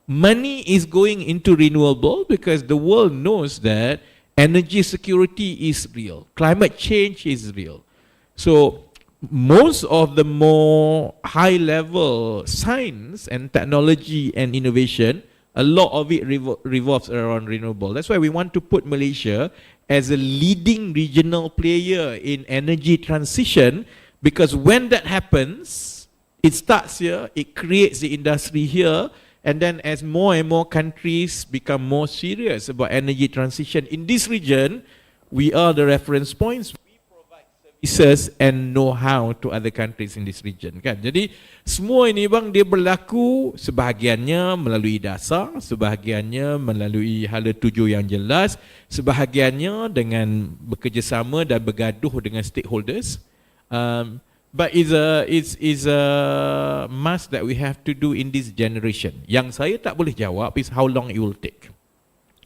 Money is going into renewable because the world knows that energy security is real, climate change is real. So most of the more high level science and technology and innovation, a lot of it revolves around renewable. That's why we want to put Malaysia as a leading regional player in energy transition, because when that happens, It starts here, it creates the industry here, and then as more and more countries become more serious about energy transition in this region, we are the reference points. We provide services and know-how to other countries in this region, kan? Jadi semua ini bang, dia berlaku sebahagiannya melalui dasar, sebahagiannya melalui hala tuju yang jelas, sebahagiannya dengan bekerjasama dan bergaduh dengan stakeholders. But it's a must that we have to do in this generation. Yang saya tak boleh jawab is how long it will take.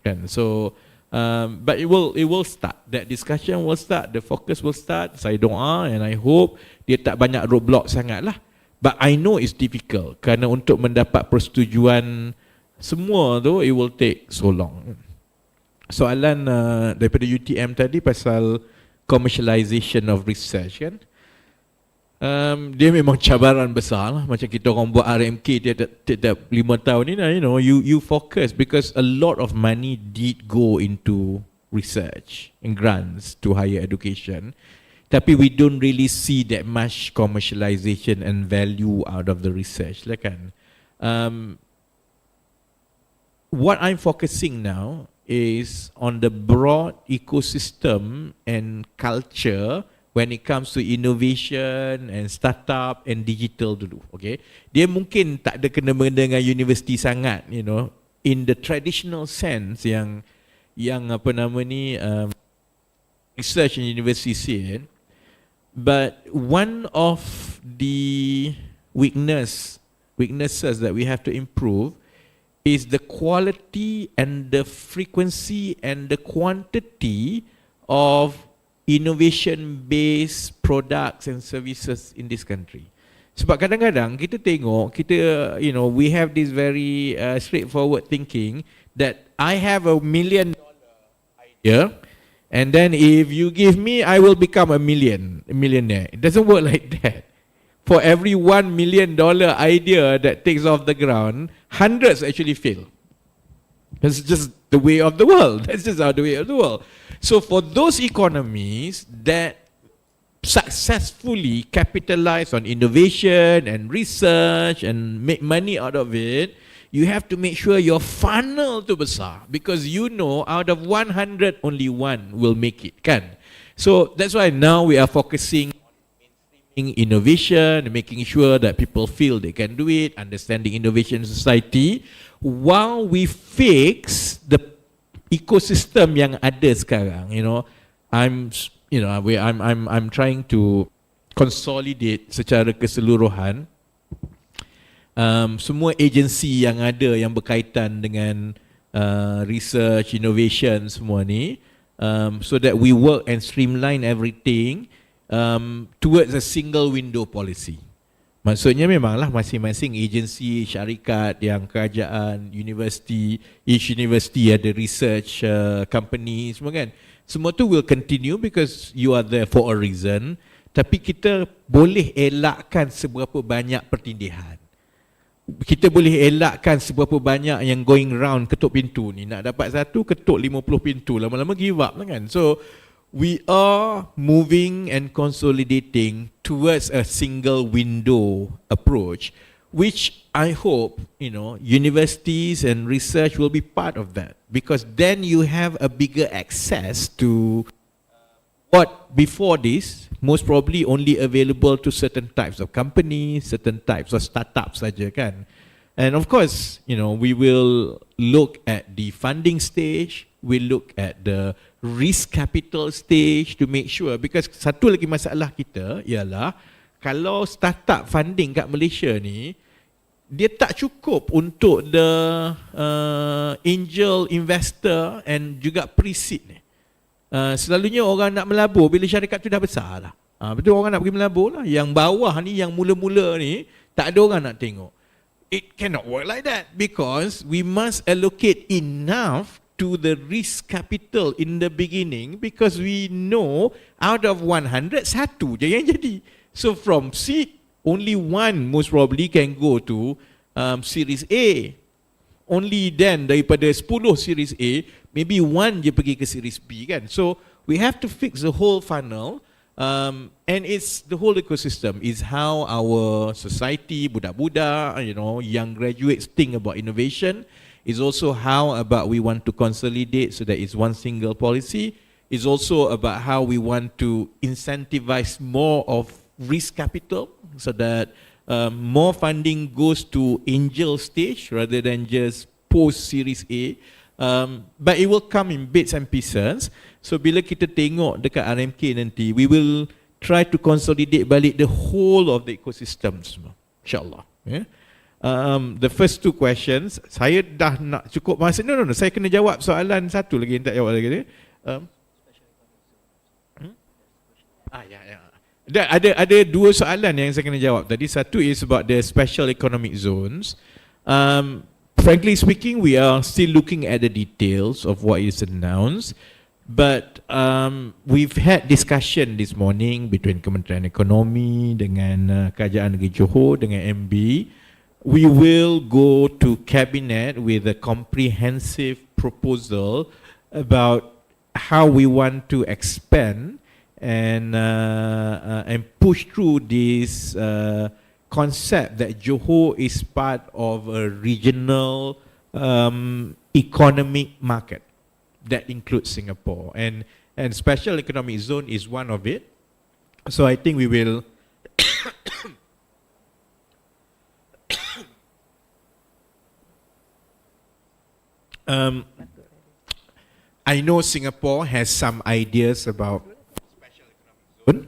Kan? So but it will start. That discussion will start. The focus will start. Saya doa and I hope dia tak banyak roadblock sangat lah. But I know it's difficult kerana untuk mendapat persetujuan semua tu, it will take so long. Soalan daripada UTM tadi pasal commercialization of research, kan? Dia memang cabaran besar lah. Macam kita orang buat RMK tiap 5 tahun ni, you know, you focus because a lot of money did go into research and grants to higher education, tapi we don't really see that much commercialization and value out of the research lah, kan? What I'm focusing now is on the broad ecosystem and culture when it comes to innovation and startup and digital dulu, okay? Dia mungkin tak ada kena-mengena dengan universiti sangat, you know, in the traditional sense yang apa nama ni, research and university, but one of the weaknesses that we have to improve is the quality and the frequency and the quantity of innovation-based products and services in this country. Sebab kadang-kadang kita tengok, you know, we have this very straightforward thinking that I have $1 million idea, and then if you give me, I will become a millionaire. It doesn't work like that. For every $1 million idea that takes off the ground, hundreds actually fail. That's just the way of the world. That's just how the way of the world. So for those economies that successfully capitalize on innovation and research and make money out of it, you have to make sure your funnel tu besar, because you know out of 100 only one will make it, kan? So that's why now we are focusing on mainstreaming innovation, making sure that people feel they can do it, understanding innovation society, while we fix the ecosystem yang ada sekarang. You know, I'm trying to consolidate secara keseluruhan semua agensi yang ada yang berkaitan dengan research, innovation semua ni, so that we work and streamline everything towards a single window policy. Maksudnya memanglah masing-masing agensi, syarikat yang kerajaan, universiti, each university ada research company semua, kan? Semua tu will continue because you are there for a reason. Tapi kita boleh elakkan seberapa banyak pertindihan. Kita boleh elakkan seberapa banyak yang going round ketuk pintu ni. Nak dapat satu, ketuk 50 pintu. Lama-lama give up lah, kan? So we are moving and consolidating towards a single window approach, which I hope, you know, universities and research will be part of that, because then you have a bigger access to what before this most probably only available to certain types of companies, certain types of startups saja, kan? And of course, you know, we will look at the funding stage, we look at the risk capital stage to make sure, because satu lagi masalah kita ialah kalau startup funding kat Malaysia ni, dia tak cukup untuk the angel investor and juga pre-seed ni. Selalunya orang nak melabur bila syarikat tu dah besar lah. Betul, orang nak pergi melabur lah. Yang bawah ni, yang mula-mula ni, tak ada orang nak tengok. It cannot work like that, because we must allocate enough to the risk capital in the beginning, because we know out of 100, satu je yang jadi. So from seed, only one most probably can go to series A. Only then daripada 10 series A, maybe one je pergi ke series B, kan? So we have to fix the whole funnel. And it's the whole ecosystem is how our society, budak-budak, young graduates think about innovation. Is also how about we want to consolidate so that it's one single policy. Is also about how we want to incentivize more of risk capital so that more funding goes to angel stage rather than just post Series A. But it will come in bits and pieces. So bila kita tengok dekat RMK nanti, we will try to consolidate balik the whole of the ecosystem semua. InsyaAllah. Yeah. The first two questions, saya dah nak cukup masa. No, saya kena jawab soalan satu lagi yang tak jawab lagi. Ada dua soalan yang saya kena jawab tadi. Satu is about the special economic zones. Frankly speaking, we are still looking at the details of what is announced. But we've had discussion this morning between Kementerian Ekonomi dengan Kajian Negeri Johor dengan MB. We will go to Cabinet with a comprehensive proposal about how we want to expand and push through this concept that Johor is part of a regional economic market that includes Singapore, and special economic zone is one of it. So I think we will I know Singapore has some ideas about special economic zone.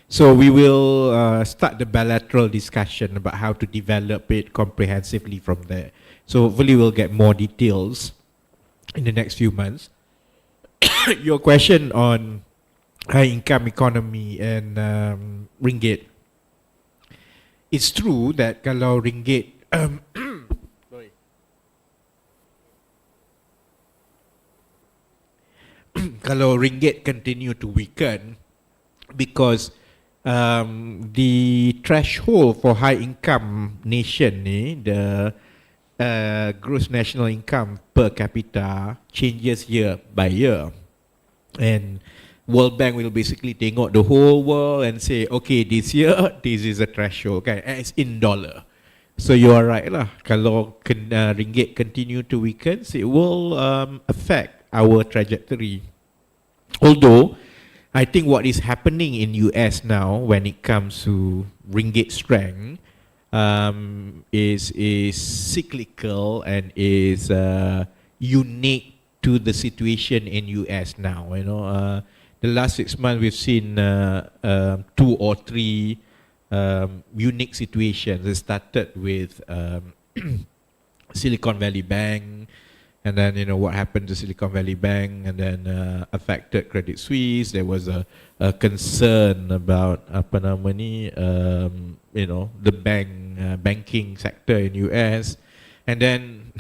So we will start the bilateral discussion about how to develop it comprehensively from there. So hopefully we'll get more details in the next few months. Your question on high income economy and ringgit. It's true that kalau ringgit kalau ringgit continue to weaken because the threshold for high income nation ni, the gross national income per capita changes year by year, and World Bank will basically tengok the whole world and say, okay, this year this is a threshold, okay, and it's in dollar. So you are right lah. Kalau ringgit continue to weaken, it will affect our trajectory. Although I think what is happening in US now when it comes to ringgit strength is cyclical and is unique to the situation in US now. The last 6 months we've seen 2 or 3 unique situations. It started with Silicon Valley Bank, and then what happened to Silicon Valley Bank, and then affected Credit Suisse. There was a concern about the banking sector in US, and then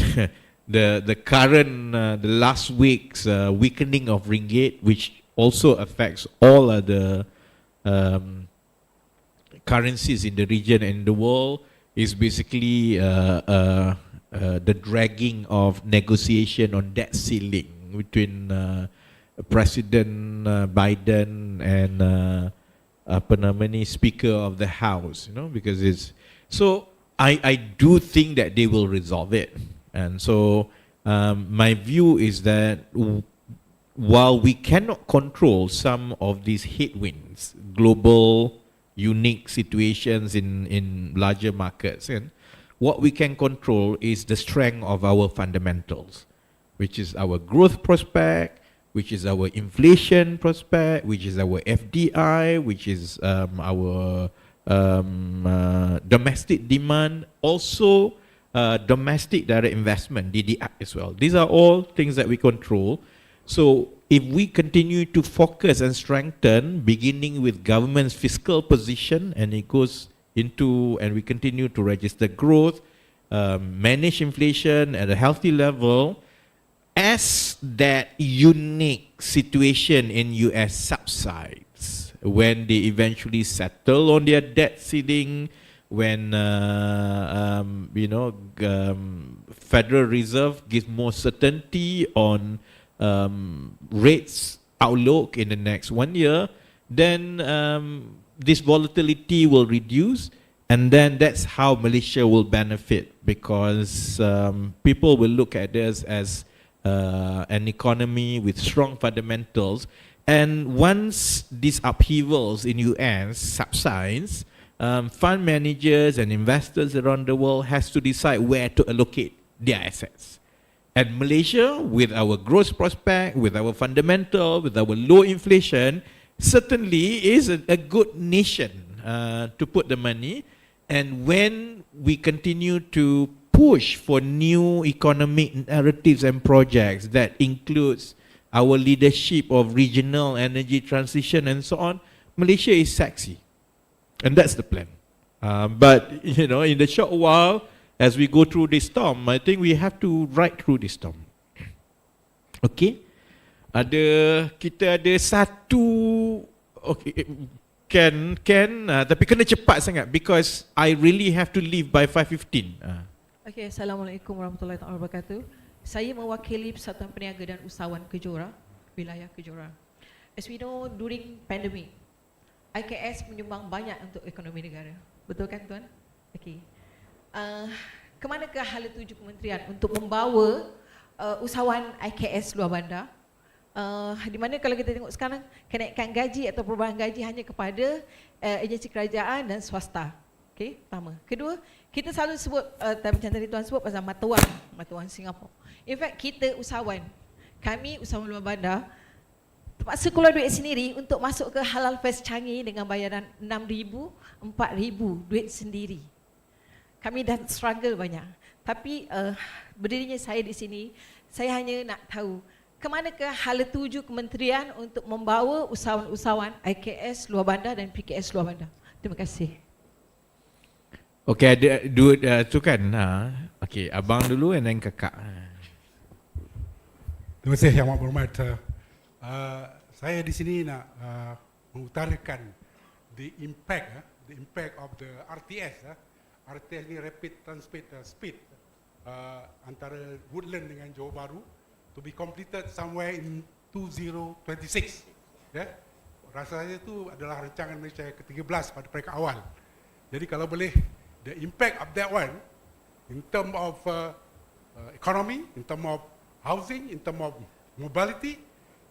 the current the last week's weakening of ringgit, which also affects all other currencies in the region and the world, is basically the dragging of negotiation on debt ceiling between President Biden and Speaker of the House, because it's so. I do think that they will resolve it, and so my view is that while we cannot control some of these headwinds, global unique situations in larger markets, and what we can control is the strength of our fundamentals, which is our growth prospect, which is our inflation prospect, which is our FDI, which is our domestic demand, also domestic direct investment, DDI as well. These are all things that we control. So if we continue to focus and strengthen, beginning with government's fiscal position, and it goes into, and we continue to register growth, manage inflation at a healthy level, as that unique situation in US subsides, when they eventually settle on their debt ceiling, when Federal Reserve gives more certainty on rates outlook in the next 1 year, then this volatility will reduce, and then that's how Malaysia will benefit, because people will look at this as an economy with strong fundamentals. And once these upheavals in US subsides, fund managers and investors around the world has to decide where to allocate their assets. And Malaysia, with our growth prospect, with our fundamental, with our low inflation, certainly is a good nation to put the money. And when we continue to push for new economic narratives and projects that includes our leadership of regional energy transition and so on, Malaysia is sexy. And that's the plan. But, you know, in the short while, as we go through this storm, I think we have to ride through this storm. Okay? Kita ada satu, okay, tapi kena cepat sangat because I really have to leave by 5:15. Okay, Assalamualaikum warahmatullahi wabarakatuh. Saya mewakili Persatuan Peniaga dan Usahawan Kejora, wilayah Kejora. As we know, during pandemic, IKS menyumbang banyak untuk ekonomi negara. Betul kan tuan? Okay. Kemanakah hala tuju kementerian untuk membawa usahawan IKS luar bandar? Di mana kalau kita tengok sekarang kenaikan gaji atau perubahan gaji hanya kepada agensi kerajaan dan swasta. Okay, pertama. Kedua, kita selalu sebut macam tadi tuan sebut pasal mata wang Singapura. In fact, kita usahawan, kami usahawan luar bandar terpaksa keluar duit sendiri untuk masuk ke Halal Fest Changi dengan bayaran 6,000, 4,000 duit sendiri. Kami dah struggle banyak. Tapi berdirinya saya di sini, saya hanya nak tahu kemanakah hala tuju kementerian untuk membawa usahawan-usahawan IKS luar bandar dan PKS luar bandar. Terima kasih. Okay, ada dua tu kan. Okay, abang dulu and then kakak. Terima kasih Yang Amat Berhormat. Saya di sini nak mengutarakan the impact of the RTS. RTS ni Rapid Transit Speed antara Woodland dengan Johor Bahru to be completed somewhere in 2026. Rasanya itu adalah rancangan Malaysia ke-13 pada peringkat awal. Jadi kalau boleh, the impact of that one in term of economy, in term of housing, in term of mobility,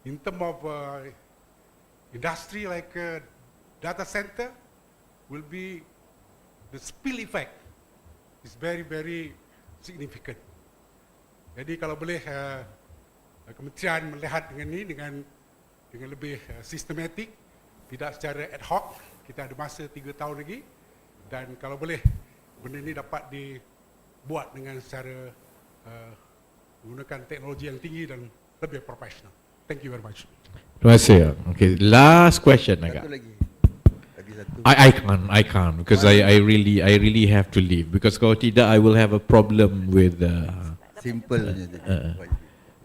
in term of industry like data center will be, the spill effect is very, very significant. Jadi kalau boleh kementerian melihat dengan ini dengan lebih sistematik, tidak secara ad hoc. Kita ada masa 3 tahun lagi, dan kalau boleh benda ini dapat dibuat dengan secara menggunakan teknologi yang tinggi dan lebih profesional. Thank you very much. Terima kasih. Okay, last question agak. Satu lagi. I can't because I really have to leave, because kalau tidak I will have a problem with simple.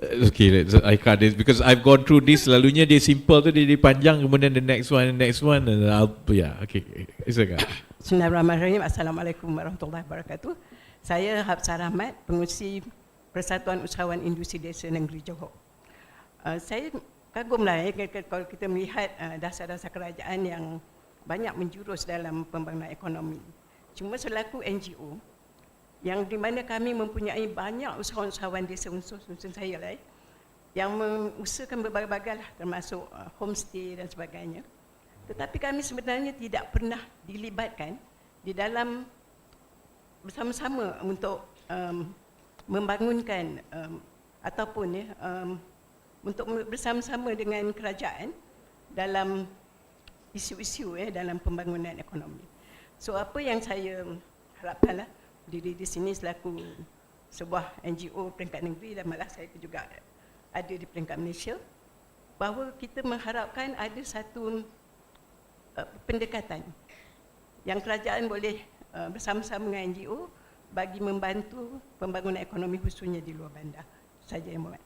Okay, I can't because I've gone through this. Selalunya dia simple tu dia panjang, kemudian the next one and I'll, yeah, okay. It's okay. Bismillahirrahmanirrahim. Assalamualaikum warahmatullahi wabarakatuh. Saya Hafsah Rahmat, pengurusi Persatuan Usahawan Industri Desa Negeri Johor. Saya kagumlah kalau kita melihat dasar-dasar kerajaan yang banyak menjurus dalam pembangunan ekonomi. Cuma selaku NGO, yang di mana kami mempunyai banyak usahawan-usahawan desa unsur saya lah, yang mengusahakan berbagai-bagai lah, termasuk homestay dan sebagainya. Tetapi kami sebenarnya tidak pernah dilibatkan di dalam bersama-sama untuk membangunkan ataupun untuk bersama-sama dengan kerajaan dalam isu-isu dalam pembangunan ekonomi. So apa yang saya harapkanlah diri di sini selaku sebuah NGO peringkat negeri, dan malah saya juga ada di peringkat Malaysia, bahawa kita mengharapkan ada satu pendekatan yang kerajaan boleh bersama-sama dengan NGO bagi membantu pembangunan ekonomi khususnya di luar bandar. Saja yang mohon.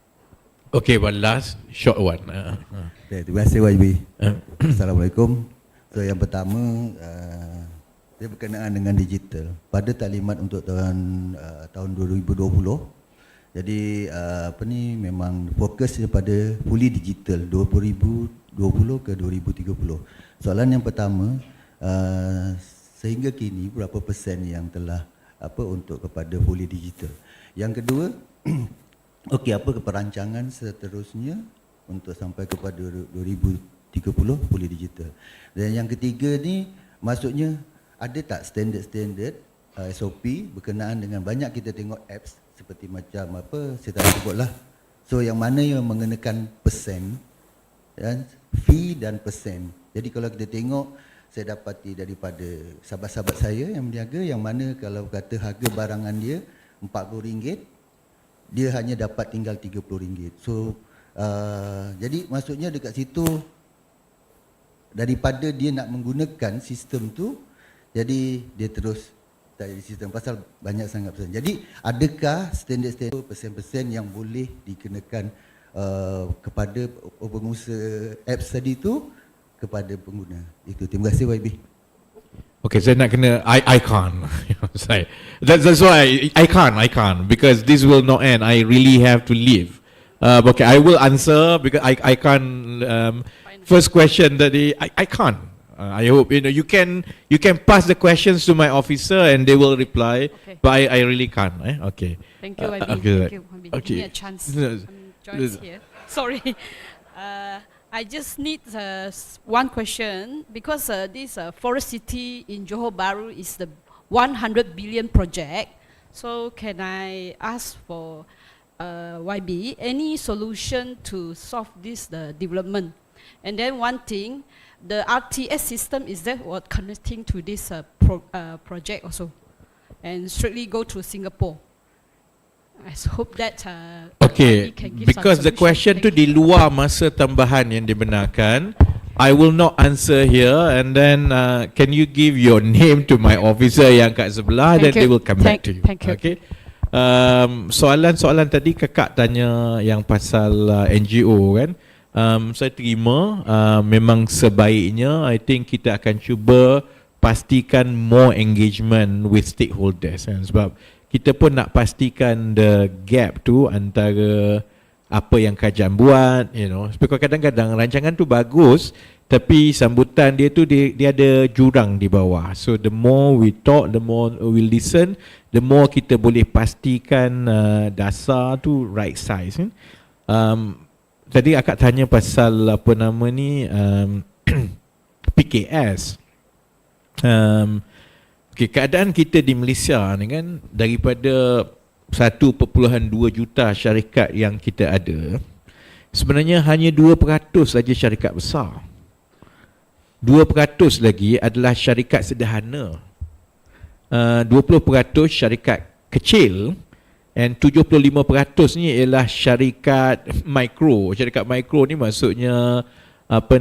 Okay, one last short one. Okay, terima kasih YB. Assalamualaikum. So yang pertama, dia berkenaan dengan digital. Pada taklimat untuk tahun 2020, jadi memang fokus kepada fully digital 20,000 ke 2030. Soalan yang pertama, sehingga kini berapa persen yang telah untuk kepada fully digital? Yang kedua, okey, apa perancangan seterusnya untuk sampai kepada 2030 fully digital? Dan yang ketiga ni, maksudnya ada tak standard-standard SOP berkenaan dengan banyak kita tengok apps seperti macam saya tak sebutlah. So yang mana yang mengenakan persen, fee dan persen. Jadi kalau kita tengok, saya dapati daripada sahabat-sahabat saya yang berniaga, yang mana kalau kata harga barangan dia RM40, dia hanya dapat tinggal RM30. So jadi maksudnya dekat situ, daripada dia nak menggunakan sistem tu, jadi dia terus tak ada sistem pasal banyak sangat persen. Jadi adakah standard-standard persen-persen yang boleh dikenakan kepada pengusaha apps tadi tu kepada pengguna? Itu. Terima kasih YB. Okay, saya nak kena I can't. That's why I can't because this will not end. I really have to leave. Okay, I will answer because I can't. First question that I can't. I hope you can pass the questions to my officer and they will reply. Okay. But I really can't. Okay. Thank you, YB. Okay. Thank you, YB. Okay. Give me a chance. Joyce here. Sorry. I just need one question because this Forest City in Johor Bahru is the 100 billion project. So can I ask for YB any solution to solve this development? And then one thing, the RTS system, is that what connecting to this project also, and strictly go to Singapore? I hope that okay, can give because the question tu di luar masa tambahan yang dibenarkan, I will not answer here, and then can you give your name to my officer yang kat sebelah, then they will come back to you. Thank you. Okay. Soalan-soalan tadi kakak tanya yang pasal NGO kan. Saya terima, memang sebaiknya I think kita akan cuba pastikan more engagement with stakeholders kan? Sebab kita pun nak pastikan the gap tu antara apa yang kajian buat, sebab kadang-kadang rancangan tu bagus tapi sambutan dia tu dia ada jurang di bawah. So the more we talk, the more we listen, the more kita boleh pastikan dasar tu right size kan? Tadi akak tanya pasal apa nama ni PKS. Okay, keadaan kita di Malaysia ni kan, daripada 1.2 juta syarikat yang kita ada, sebenarnya hanya 2% saja syarikat besar. 2% lagi adalah syarikat sederhana. 20% syarikat kecil. And 75% ni ialah syarikat mikro. Syarikat mikro ni maksudnya 5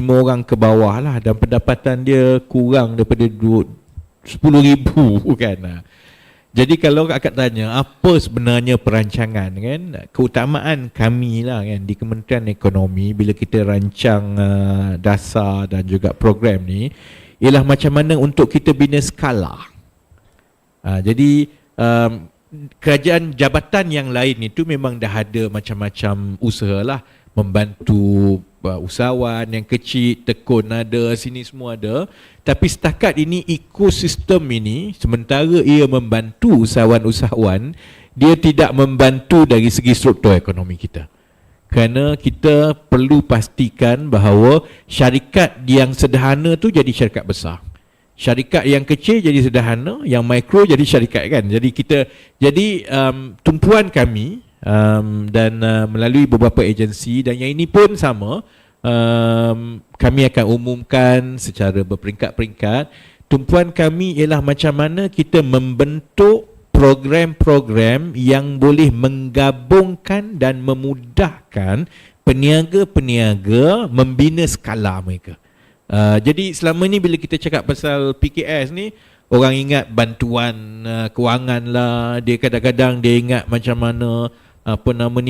orang ke bawah lah, dan pendapatan dia kurang daripada 10,000 kan. Jadi kalau akak tanya apa sebenarnya perancangan kan, keutamaan kami lah kan di Kementerian Ekonomi bila kita rancang dasar dan juga program ni ialah macam mana untuk kita bina skala. Jadi kerajaan jabatan yang lain itu memang dah ada macam-macam usaha lah, membantu usahawan yang kecil, tekun ada, sini semua ada. Tapi setakat ini ekosistem ini, sementara ia membantu usahawan-usahawan, dia tidak membantu dari segi struktur ekonomi kita. Kerana kita perlu pastikan bahawa syarikat yang sederhana tu jadi syarikat besar. Syarikat yang kecil jadi sederhana, yang mikro jadi syarikat kan. Jadi tumpuan kami dan melalui beberapa agensi, dan yang ini pun sama, kami akan umumkan secara berperingkat-peringkat. Tumpuan kami ialah macam mana kita membentuk program-program yang boleh menggabungkan dan memudahkan peniaga-peniaga membina skala mereka. Jadi selama ni bila kita cakap pasal PKS ni, orang ingat bantuan kewangan lah, dia kadang-kadang dia ingat macam mana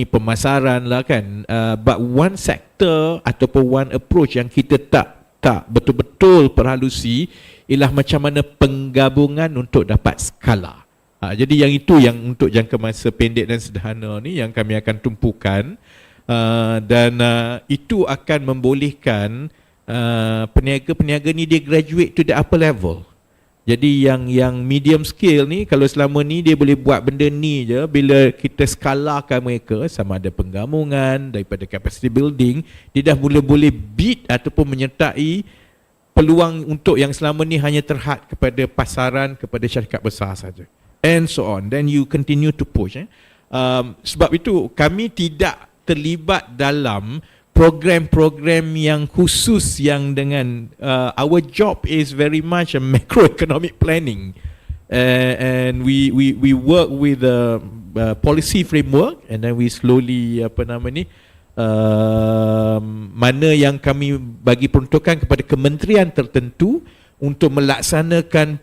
pemasaran lah kan. But one sector ataupun one approach yang kita tak betul-betul perhalusi ialah macam mana penggabungan untuk dapat skala. Jadi yang itu yang untuk jangka masa pendek dan sederhana ni yang kami akan tumpukan. Dan itu akan membolehkan peniaga-peniaga ni dia graduate to the upper level. Jadi yang medium scale ni, kalau selama ni dia boleh buat benda ni je, bila kita skalakan mereka, sama ada penggabungan daripada capacity building, dia dah boleh bid ataupun menyertai peluang untuk yang selama ni hanya terhad kepada pasaran, kepada syarikat besar saja, and so on. Then you continue to push. Sebab itu kami tidak terlibat dalam program-program yang khusus yang dengan our job is very much a macroeconomic planning, and we work with a policy framework, and then we slowly mana yang kami bagi peruntukan kepada kementerian tertentu untuk melaksanakan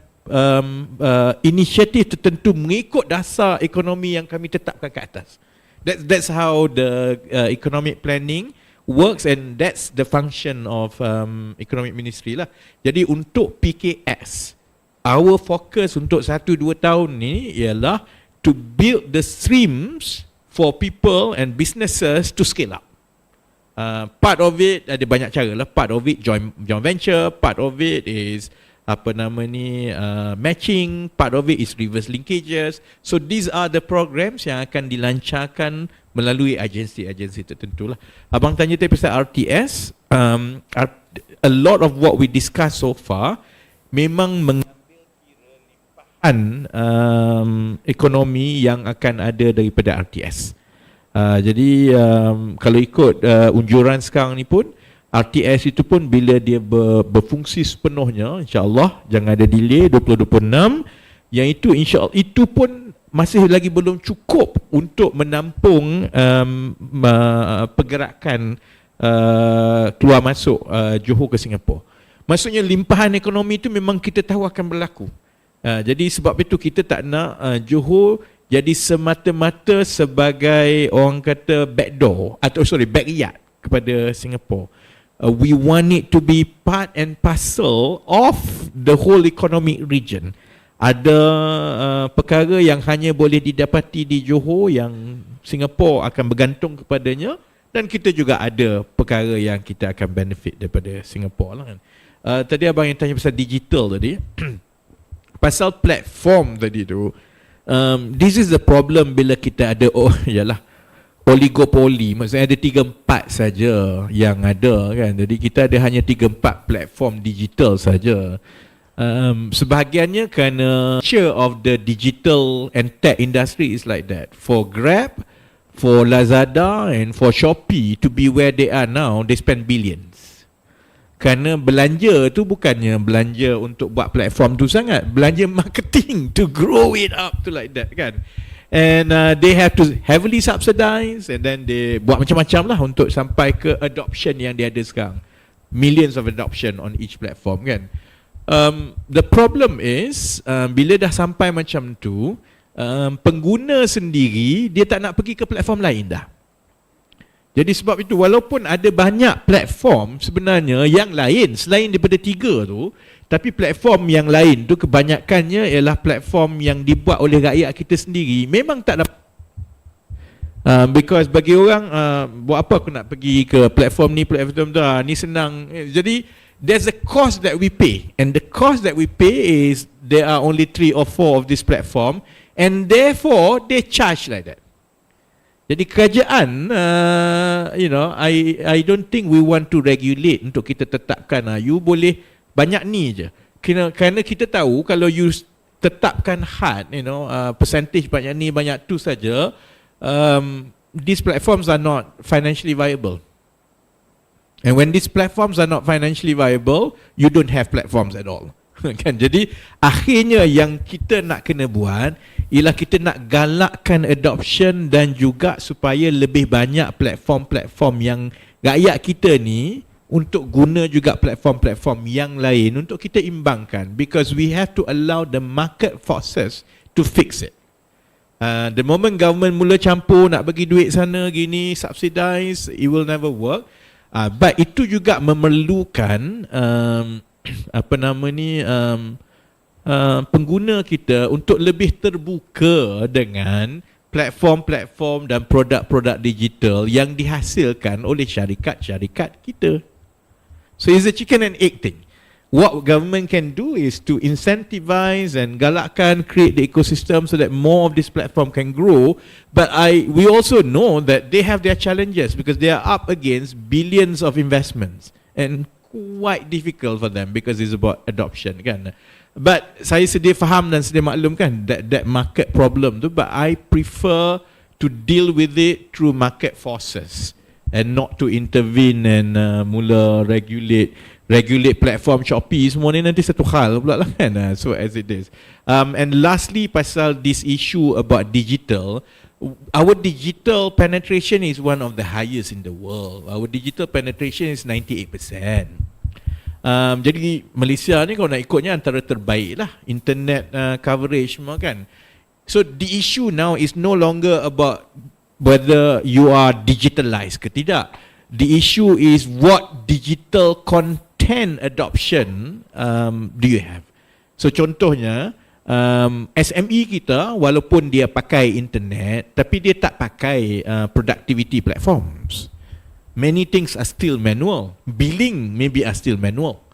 inisiatif tertentu mengikut dasar ekonomi yang kami tetapkan ke atas. That's how the economic planning works, and that's the function of economic ministry lah. Jadi untuk PKS, our focus untuk 1-2 tahun ni ialah to build the streams for people and businesses to scale up. Part of it ada banyak cara lah. Part of it joint venture, part of it is matching, part of it is reverse linkages. So these are the programs yang akan dilancarkan melalui agensi-agensi tertentu lah. Abang tanya tadi pasal RTS, a lot of what we discuss so far memang mengambil kira limpahan ekonomi yang akan ada daripada RTS. Jadi kalau ikut unjuran sekarang ni pun, RTS itu pun bila dia berfungsi sepenuhnya, insya-Allah jangan ada delay 2026, yang itu insya-Allah itu pun masih lagi belum cukup untuk menampung pergerakan keluar masuk Johor ke Singapura. Maksudnya limpahan ekonomi itu memang kita tahu akan berlaku. Jadi sebab itu kita tak nak Johor jadi semata-mata sebagai orang kata backdoor atau backyard kepada Singapura. We want it to be part and parcel of the whole economic region. Ada perkara yang hanya boleh didapati di Johor yang Singapura akan bergantung kepadanya, dan kita juga ada perkara yang kita akan benefit daripada Singapura lah kan. Tadi abang yang tanya pasal digital tadi, pasal platform tadi tu, this is the problem bila kita ada oligopoli, maksudnya ada 3-4 saja yang ada kan. Jadi kita ada hanya 3-4 platform digital saja. Sebahagiannya kerana share of the digital and tech industry is like that. For Grab, for Lazada and for Shopee to be where they are now, they spend billions. Kerana belanja tu bukannya belanja untuk buat platform tu sangat, belanja marketing to grow it up to like that kan. And they have to heavily subsidize, and then they buat macam-macam lah untuk sampai ke adoption yang dia ada sekarang. Millions of adoption on each platform kan. The problem is bila dah sampai macam tu, pengguna sendiri dia tak nak pergi ke platform lain dah. Jadi sebab itu walaupun ada banyak platform sebenarnya yang lain selain daripada 3 tu, tapi platform yang lain tu kebanyakannya ialah platform yang dibuat oleh rakyat kita sendiri. Memang tak dapat because bagi orang buat apa aku nak pergi ke platform ni, platform tu, ni senang. Jadi there's a cost that we pay, and the cost that we pay is there are only 3 or 4 of this platform, and therefore they charge like that. Jadi kerajaan, I don't think we want to regulate untuk kita tetapkan you boleh banyak ni je. Kerana kita tahu kalau you tetapkan had, percentage banyak ni banyak tu saja, these platforms are not financially viable. And when these platforms are not financially viable, you don't have platforms at all. Kan? Jadi akhirnya yang kita nak kena buat ialah kita nak galakkan adoption dan juga supaya lebih banyak platform-platform yang rakyat kita ni untuk guna juga platform-platform yang lain untuk kita imbangkan, because we have to allow the market forces to fix it. The moment government mula campur nak bagi duit sana gini, subsidize, it will never work. But itu juga memerlukan pengguna kita untuk lebih terbuka dengan platform-platform dan produk-produk digital yang dihasilkan oleh syarikat-syarikat kita. So it's a chicken and egg thing. What government can do is to incentivize and galakkan, create the ecosystem so that more of this platform can grow. But we also know that they have their challenges because they are up against billions of investments and quite difficult for them because it's about adoption, kan. But saya sedia faham dan sedia maklum kan that market problem tu, but I prefer to deal with it through market forces and not to intervene and mula regulate platform Shopee semua ni, nanti satu hal pula lah kan. So as it is. And lastly, pasal this issue about digital, our digital penetration is one of the highest in the world. Our digital penetration is 98%. Jadi Malaysia ni kalau nak ikutnya antara terbaik lah internet coverage semua kan. So the issue now is no longer about whether you are digitalized ke tidak. The issue is what digital content adoption do you have. So contohnya SME kita walaupun dia pakai internet tapi dia tak pakai productivity platforms. Many things are still manual. Billing maybe are still manual.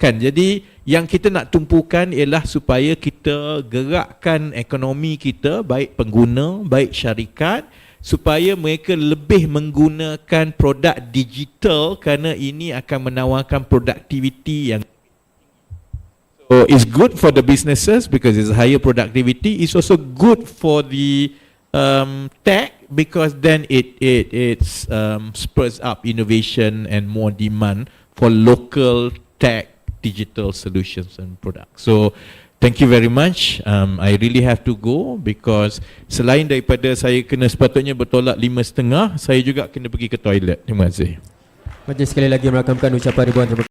Kan, jadi yang kita nak tumpukan ialah supaya kita gerakkan ekonomi kita, baik pengguna, baik syarikat, supaya mereka lebih menggunakan produk digital kerana ini akan menawarkan productivity yang so it's good for the businesses because it's higher productivity. It's also good for the tech because then it spurs up innovation and more demand for local tech digital solutions and products. So thank you very much. I really have to go because selain daripada saya kena sepatutnya bertolak 5.30, saya juga kena pergi ke toilet. Terima kasih. Majlis sekali lagi merakamkan ucapan ribuan terima kasih.